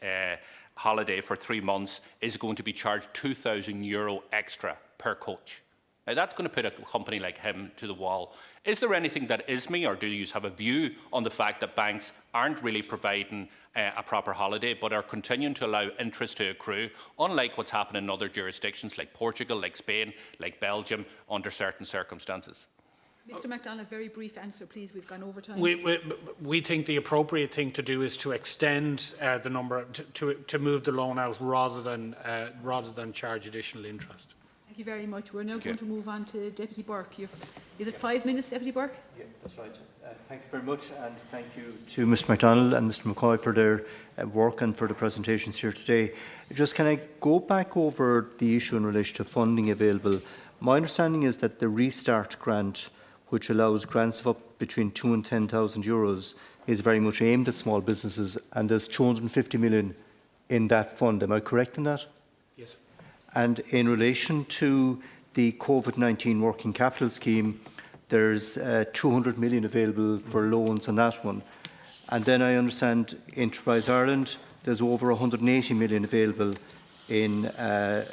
holiday for 3 months is going to be charged €2,000 extra per coach. Now that's going to put a company like him to the wall. Is there anything that ISME, or do you have a view on the fact that banks aren't really providing a proper holiday but are continuing to allow interest to accrue, unlike what's happened in other jurisdictions like Portugal, like Spain, like Belgium, under certain circumstances? Mr MacDonald, a very brief answer, please. We've gone over time. We think the appropriate thing to do is to extend the number, to move the loan out rather than charge additional interest. Thank you very much. We're now going to move on to Deputy Burke. Is it 5 minutes, Deputy Burke? Yeah, that's right. Thank you very much, and thank you to Mr MacDonald and Mr McCoy for their work and for the presentations here today. Just can I go back over the issue in relation to funding available? My understanding is that the Restart grant, which allows grants of up between €2,000 and €10,000, is very much aimed at small businesses, and there's €250 million in that fund. Am I correct in that? Yes. And in relation to the Covid-19 working capital scheme, there's 200 million available for loans on that one. And then I understand Enterprise Ireland, there's over 180 million available in a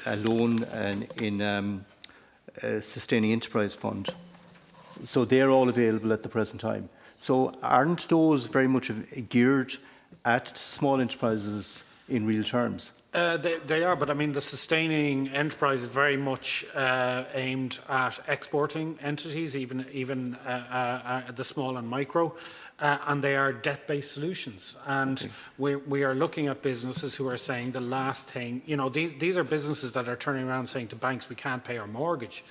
loan and in a Sustaining Enterprise Fund. So they're all available at the present time. So aren't those very much geared at small enterprises in real terms? They are, but I mean the Sustaining Enterprise is very much aimed at exporting entities, even the small and micro, and they are debt-based solutions. And we are looking at businesses who are saying the last thing, you know, these are businesses that are turning around saying to banks, we can't pay our mortgage.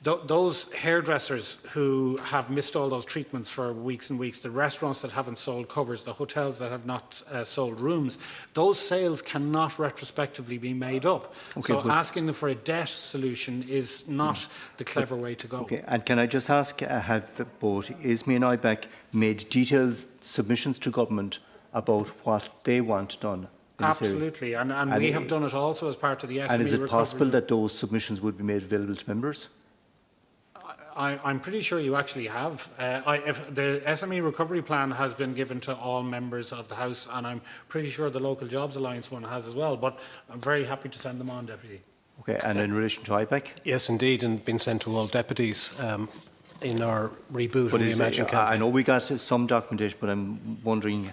Those hairdressers who have missed all those treatments for weeks and weeks, the restaurants that haven't sold covers, the hotels that have not sold rooms, those sales cannot retrospectively be made up. Okay, so asking them for a debt solution is not the clever way to go. Okay, and can I just ask, have both ISME and IBEC made detailed submissions to government about what they want done? Absolutely, and we have done it also as part of the SME And is it recovery. possible that those submissions would be made available to members? I'm pretty sure you actually have. If the SME recovery plan has been given to all members of the House, and I'm pretty sure the Local Jobs Alliance one has as well, but I'm very happy to send them on, Deputy. Okay, and in relation to IBEC? Yes, indeed, and been sent to all deputies in our reboot and reimagine campaign. I know we got some documentation, but I'm wondering,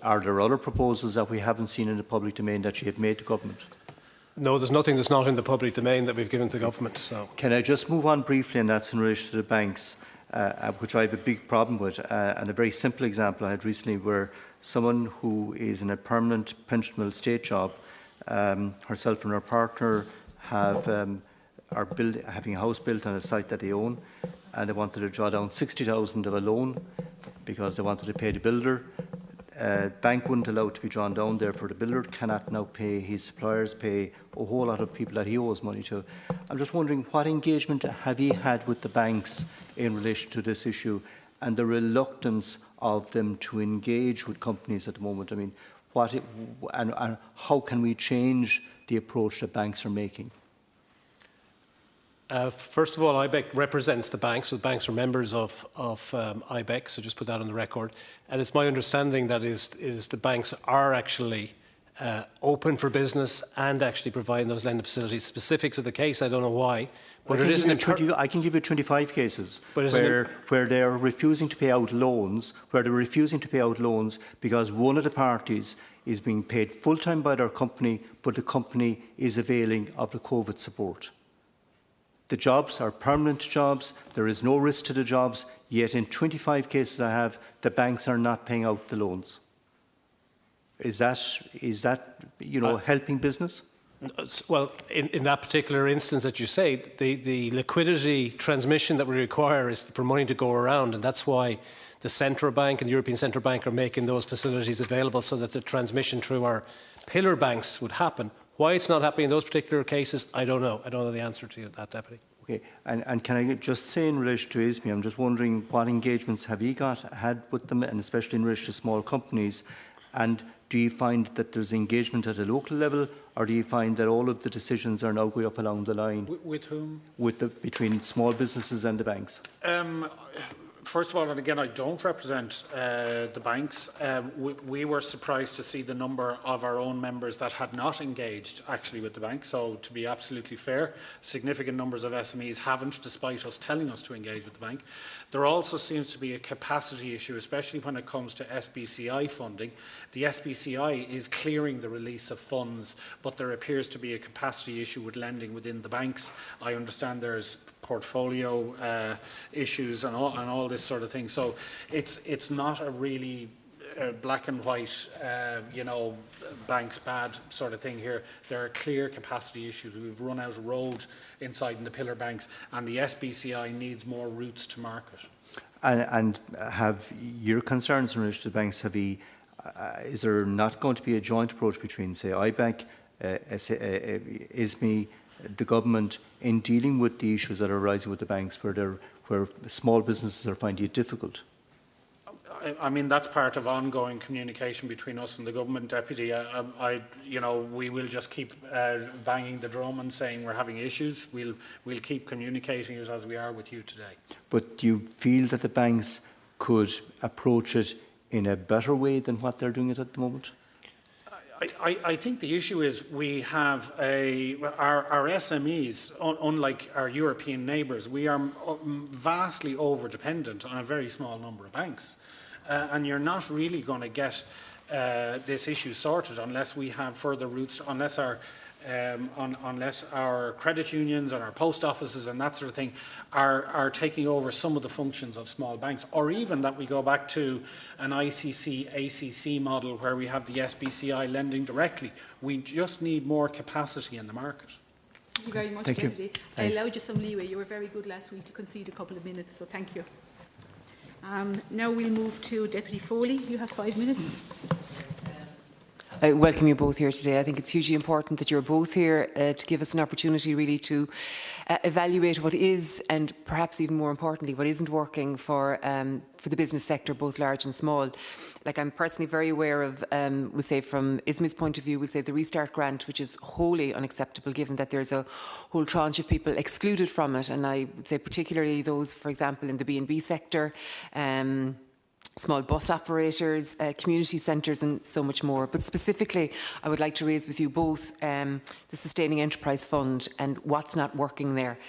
are there other proposals that we haven't seen in the public domain that you have made to government? No, there's nothing that's not in the public domain that we've given to government. So, can I just move on briefly, and that's in relation to the banks, which I have a big problem with. And a very simple example I had recently, where someone who is in a permanent pensionable state job, herself and her partner are having a house built on a site that they own, and they wanted to draw down 60,000 of a loan because they wanted to pay the builder. Bank wouldn't allow it to be drawn down, therefore the builder cannot now pay his suppliers, pay a whole lot of people that he owes money to. I'm just wondering, what engagement have you had with the banks in relation to this issue and the reluctance of them to engage with companies at the moment? I mean, and how can we change the approach that banks are making? First of all, IBEC represents the banks, so the banks are members of IBEC, so just put that on the record. And it's my understanding that the banks are actually open for business and actually providing those lending facilities. Specifics of the case, I don't know why, but it isn't. I can give you 25 cases where they are refusing to pay out loans, because one of the parties is being paid full-time by their company, but the company is availing of the COVID support. The jobs are permanent jobs, there is no risk to the jobs, yet in 25 cases I have, the banks are not paying out the loans. Is that helping business? Well, in that particular instance that you say, the liquidity transmission that we require is for money to go around, and that's why the Central Bank and the European Central Bank are making those facilities available so that the transmission through our pillar banks would happen. Why it's not happening in those particular cases, I don't know. I don't know the answer to that, Deputy. Okay, and can I just say in relation to ISME, I'm just wondering what engagements have you had with them, and especially in relation to small companies, and do you find that there's engagement at a local level, or do you find that all of the decisions are now going up along the line? With whom? Between small businesses and the banks? First of all, and again, I don't represent the banks. We were surprised to see the number of our own members that had not engaged actually with the bank. So to be absolutely fair, significant numbers of SMEs haven't, despite us telling us to engage with the bank. There also seems to be a capacity issue, especially when it comes to SBCI funding. The SBCI is clearing the release of funds, but there appears to be a capacity issue with lending within the banks. I understand there's portfolio issues and all this sort of thing. So it's not a really black and white, banks bad sort of thing here. There are clear capacity issues. We've run out of road inside in the pillar banks, and the SBCI needs more routes to market. And have your concerns in relation to the banks, is there not going to be a joint approach between, say, IBEC, ISME, the government, in dealing with the issues that are arising with the banks where small businesses are finding it difficult? I mean, that's part of ongoing communication between us and the government, Deputy. We will just keep banging the drum and saying we're having issues. We'll keep communicating it as we are with you today. But do you feel that the banks could approach it in a better way than what they're doing it at the moment? I think the issue is we have our SMEs, unlike our European neighbours, we are vastly over-dependent on a very small number of banks. And you're not really going to get this issue sorted unless we have further routes, unless our credit unions and our post offices and that sort of thing are taking over some of the functions of small banks, or even that we go back to an ICC-ACC model where we have the SBCI lending directly. We just need more capacity in the market. Thank you very much, Deputy. I allowed you some leeway. You were very good last week to concede a couple of minutes, so thank you. Now we'll move to Deputy Foley. You have 5 minutes. I welcome you both here today. I think it's hugely important that you're both here to give us an opportunity really to evaluate what is, and perhaps even more importantly, what isn't working for the business sector, both large and small. Like, I'm personally very aware of, we'll say from ISME's point of view, we'll say the Restart grant, which is wholly unacceptable given that there's a whole tranche of people excluded from it. And I would say particularly those, for example, in the B&B sector, small bus operators, community centres and so much more. But specifically, I would like to raise with you both the Sustaining Enterprise Fund and what's not working there.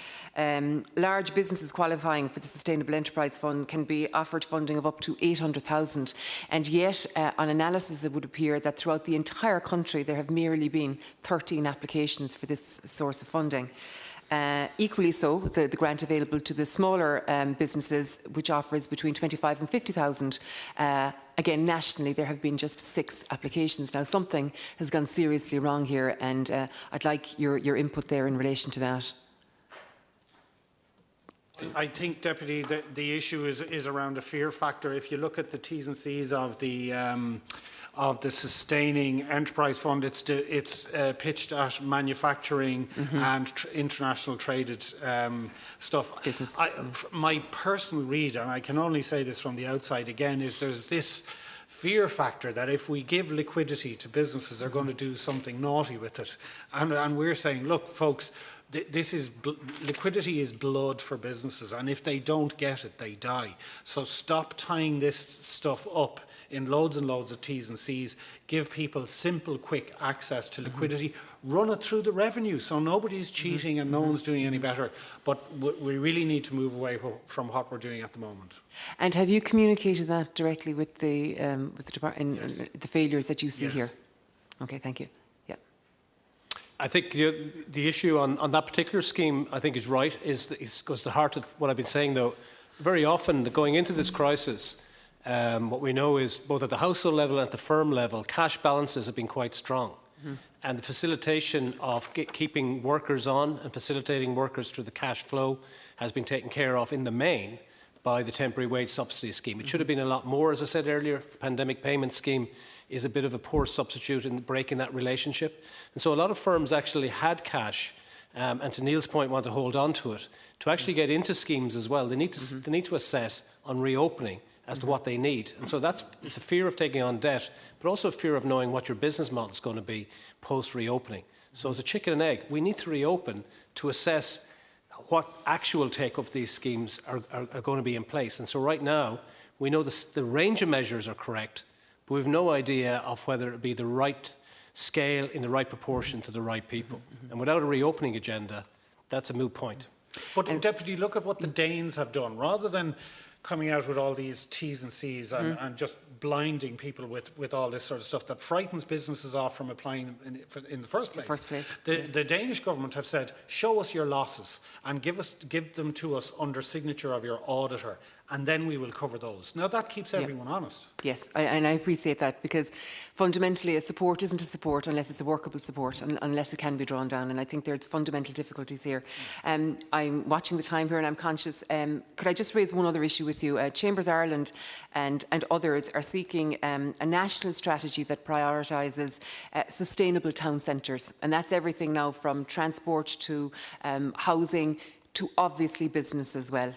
Large businesses qualifying for the Sustainable Enterprise Fund can be offered funding of up to 800,000, and yet on analysis it would appear that throughout the entire country there have merely been 13 applications for this source of funding. Equally so, the grant available to the smaller businesses, which offers between 25 and 50,000, again, nationally, there have been just 6 applications. Now, something has gone seriously wrong here, and I'd like your input there in relation to that. I think, Deputy, the issue is around a fear factor. If you look at the T's and C's of the Sustaining Enterprise Fund, it's pitched at manufacturing and international traded stuff. My personal read, and I can only say this from the outside again, is there's this fear factor that if we give liquidity to businesses, they're going to do something naughty with it. And we're saying, look, folks, liquidity is blood for businesses, and if they don't get it, they die. So stop tying this stuff up in loads and loads of T's and C's. Give people simple, quick access to liquidity. Run it through the revenue so nobody's cheating and no one's doing any better. But we really need to move away from what we're doing at the moment. And have you communicated that directly with the department, yes, the failures that you see yes. here? Okay, thank you. I think the issue on that particular scheme, I think, is right, it goes to the heart of what I've been saying, though. Very often, going into this crisis, what we know is, both at the household level and at the firm level, cash balances have been quite strong. And the facilitation of keeping workers on and facilitating workers through the cash flow has been taken care of in the main by the temporary wage subsidy scheme. It should have been a lot more, as I said earlier. The pandemic payment scheme is a bit of a poor substitute in breaking that relationship. And so a lot of firms actually had cash, and to Neil's point, want to hold on to it. To actually get into schemes as well, they need to assess on reopening as to what they need. And so it's a fear of taking on debt, but also a fear of knowing what your business model is going to be post-reopening. So as a chicken and egg, we need to reopen to assess what actual take-up of these schemes are going to be in place. And so right now, we know the range of measures are correct, but we have no idea of whether it be the right scale in the right proportion to the right people. And without a reopening agenda, that's a moot point. But, Deputy, look at what the Danes have done. Rather than coming out with all these T's and C's and just blinding people with all this sort of stuff that frightens businesses off from applying in the first place. The Danish government have said, show us your losses and give them to us under signature of your auditor, and then we will cover those. Now, that keeps everyone honest. Yes, and I appreciate that, because fundamentally a support isn't a support unless it's a workable support and unless it can be drawn down, and I think there's fundamental difficulties here. I'm watching the time here and I'm conscious. Could I just raise one other issue with you? Chambers Ireland and others are seeking a national strategy that prioritises sustainable town centres, and that's everything now from transport to housing to obviously business as well.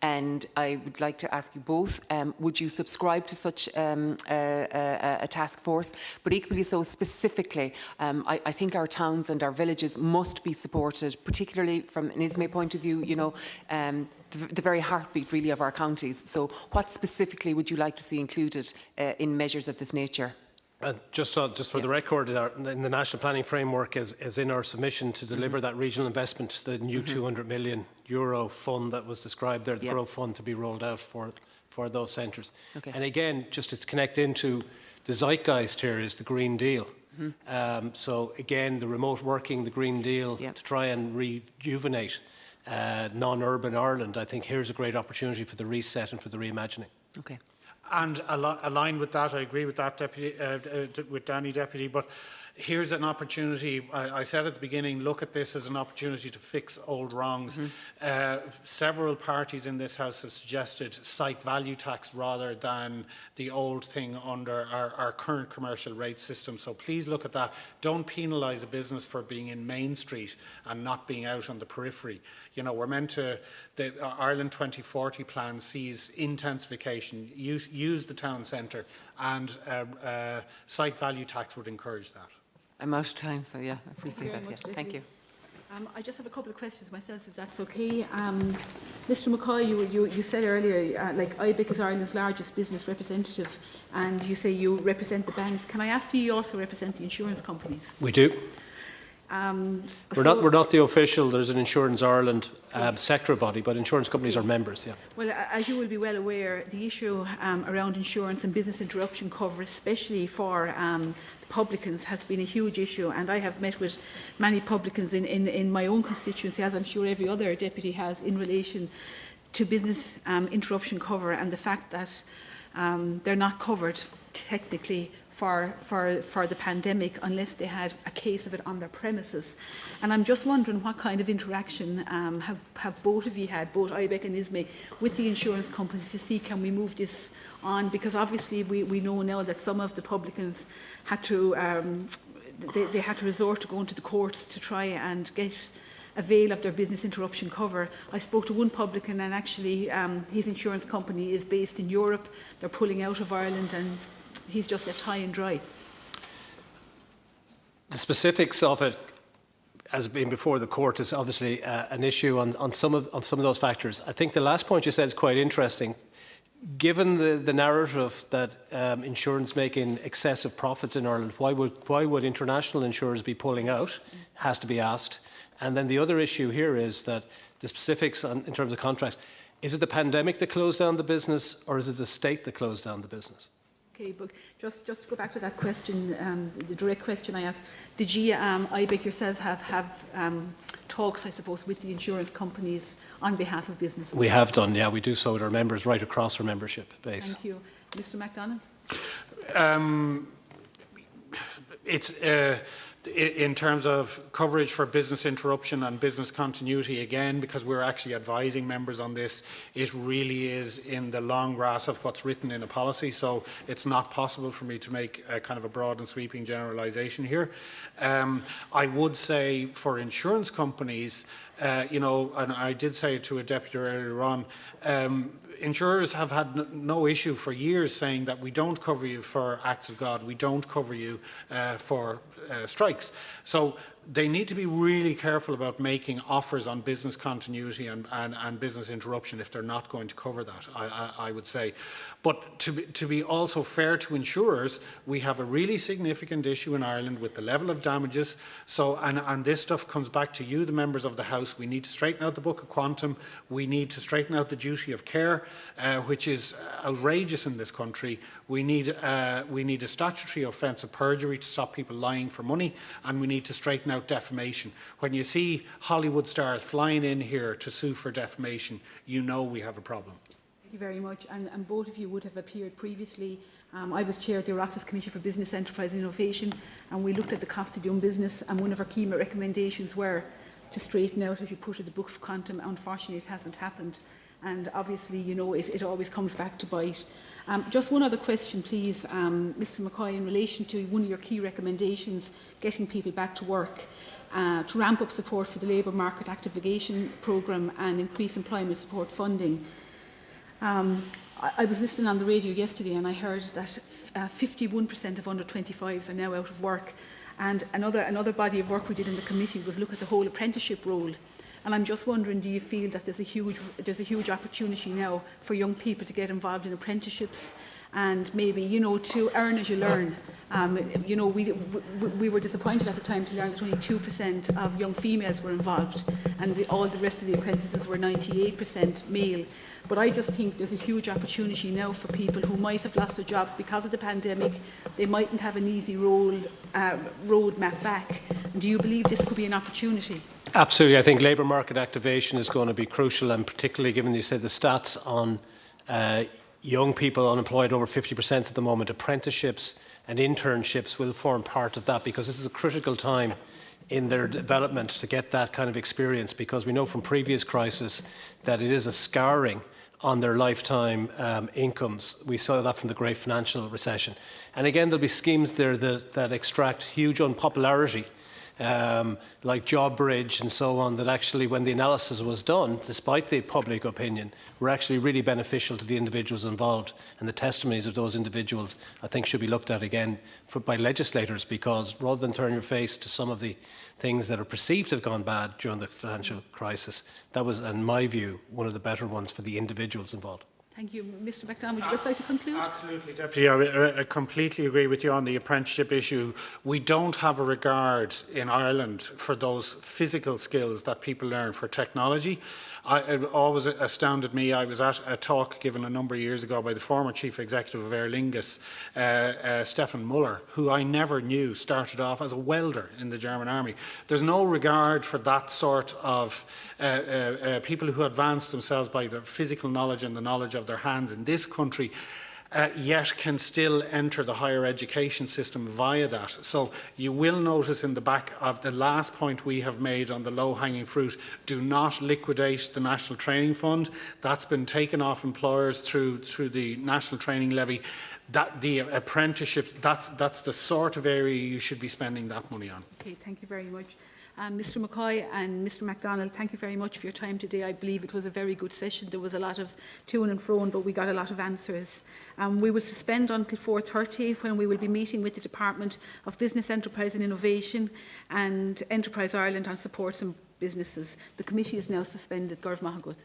And I would like to ask you both, would you subscribe to such a task force? But equally so, specifically, I think our towns and our villages must be supported, particularly from an ISME point of view, you know, the very heartbeat really of our counties. So what specifically would you like to see included in measures of this nature? Just for the record, in the National Planning Framework is in our submission to deliver that regional investment, the new €200 million fund that was described there, the growth fund to be rolled out for those centres. And again, just to connect into the zeitgeist here is the Green Deal. So again, the remote working, the Green Deal, to try and rejuvenate non-urban Ireland, I think here's a great opportunity for the reset and for the reimagining. And aligned with that, I agree with that, Deputy, with Danny, Deputy, but here's an opportunity. I said at the beginning, look at this as an opportunity to fix old wrongs. Several parties in this House have suggested site value tax rather than the old thing under our current commercial rate system. So please look at that. Don't penalise a business for being in Main Street and not being out on the periphery. You know, we're meant to, the Ireland 2040 plan sees intensification, use the town centre, and site value tax would encourage that. I'm out of time, so yeah, I appreciate that. Much, Yeah. Thank you. I just have a couple of questions myself, if that's okay. Mr McCoy, you said earlier, like IBEC is Ireland's largest business representative, and you say you represent the banks. Can I ask you also represent the insurance companies? We do. We're not the official. There's an Insurance Ireland sector body, but insurance companies are members. Yeah. Well, as you will be well aware, the issue around insurance and business interruption cover, especially for the publicans, has been a huge issue. And I have met with many publicans in my own constituency, as I'm sure every other deputy has, in relation to business interruption cover and the fact that they're not covered technically for the pandemic unless they had a case of it on their premises. And I'm just wondering what kind of interaction have both of you had, both IBEC and ISME, with the insurance companies to see can we move this on? Because obviously we know now that some of the publicans had to, they had to resort to going to the courts to try and get avail of their business interruption cover. I spoke to one publican, and actually his insurance company is based in Europe. They're pulling out of Ireland, and he's just left high and dry. The specifics of it, as being before the court, is obviously an issue on some of those factors. I think the last point you said is quite interesting. Given the narrative that insurance making excessive profits in Ireland, why would international insurers be pulling out? Has to be asked. And then the other issue here is that the specifics in terms of contracts. Is it the pandemic that closed down the business, or is it the state that closed down the business? Okay, but just to go back to that question, the direct question I asked, did you, IBEC yourselves, have talks, I suppose, with the insurance companies on behalf of businesses? We have done, yeah. We do so with our members right across our membership base. Thank you. Mr MacDonald? It's in terms of coverage for business interruption and business continuity, again, because we're actually advising members on this, it really is in the long grass of what's written in a policy, so it's not possible for me to make a kind of a broad and sweeping generalisation here. I would say for insurance companies, you know, and I did say it to a deputy earlier on, insurers have had no issue for years saying that we don't cover you for acts of God, we don't cover you for strikes. So they need to be really careful about making offers on business continuity and business interruption if they're not going to cover that, I would say. But to be also fair to insurers, we have a really significant issue in Ireland with the level of damages. So, and this stuff comes back to you, the members of the House. We need to straighten out the Book of Quantum. We need to straighten out the duty of care, which is outrageous in this country. We need a statutory offence of perjury to stop people lying for money, and we need to straighten out defamation. When you see Hollywood stars flying in here to sue for defamation, you know we have a problem. Thank you very much. And both of you would have appeared previously. I was chair of the Oireachtas Committee for Business, Enterprise and Innovation, and we looked at the cost of doing business, and one of our key recommendations were to straighten out, as you put it, the Book of Quantum. Unfortunately, it hasn't happened. And obviously, you know, it always comes back to bite. Just one other question, please, Mr McCoy, in relation to one of your key recommendations, getting people back to work, to ramp up support for the labour market activation programme and increase employment support funding. I was listening on the radio yesterday, and I heard that 51% of under 25s are now out of work. And another body of work we did in the committee was look at the whole apprenticeship role. And I'm just wondering, do you feel that there's a huge opportunity now for young people to get involved in apprenticeships and maybe, you know, to earn as you learn? You know, we were disappointed at the time to learn that only 2% of young females were involved, and all the rest of the apprentices were 98% male. But I just think there's a huge opportunity now for people who might have lost their jobs because of the pandemic. They mightn't have an easy roadmap back. And do you believe this could be an opportunity? Absolutely. I think labour market activation is going to be crucial, and particularly given you said the stats on young people unemployed over 50% at the moment. Apprenticeships and internships will form part of that, because this is a critical time in their development to get that kind of experience, because we know from previous crises that it is a scarring on their lifetime incomes. We saw that from the great financial recession. And again, there'll be schemes there that extract huge unpopularity, like JobBridge and so on, that actually, when the analysis was done, despite the public opinion, were actually really beneficial to the individuals involved. And the testimonies of those individuals, I think, should be looked at again by legislators, because rather than turn your face to some of the things that are perceived to have gone bad during the financial crisis, that was, in my view, one of the better ones for the individuals involved. Thank you. Mr McDonald, would you just like to conclude? Absolutely, Deputy. I completely agree with you on the apprenticeship issue. We don't have a regard in Ireland for those physical skills that people learn for technology. It always astounded me. I was at a talk given a number of years ago by the former Chief Executive of Aer Lingus, Stefan Muller, who I never knew started off as a welder in the German Army. There's no regard for that sort of people who advance themselves by their physical knowledge and the knowledge of their hands in this country, yet can still enter the higher education system via that. So you will notice in the back of the last point we have made on the low-hanging fruit, do not liquidate the National Training Fund. That's been taken off employers through the National Training Levy. That the apprenticeships, that's the sort of area you should be spending that money on. Okay, thank you very much. Mr McCoy and Mr MacDonald, thank you very much for your time today. I believe it was a very good session. There was a lot of to and fro, but we got a lot of answers. We will suspend until 4:30, when we will be meeting with the Department of Business, Enterprise and Innovation and Enterprise Ireland on supports and businesses. The committee is now suspended. Gorv Mahagut.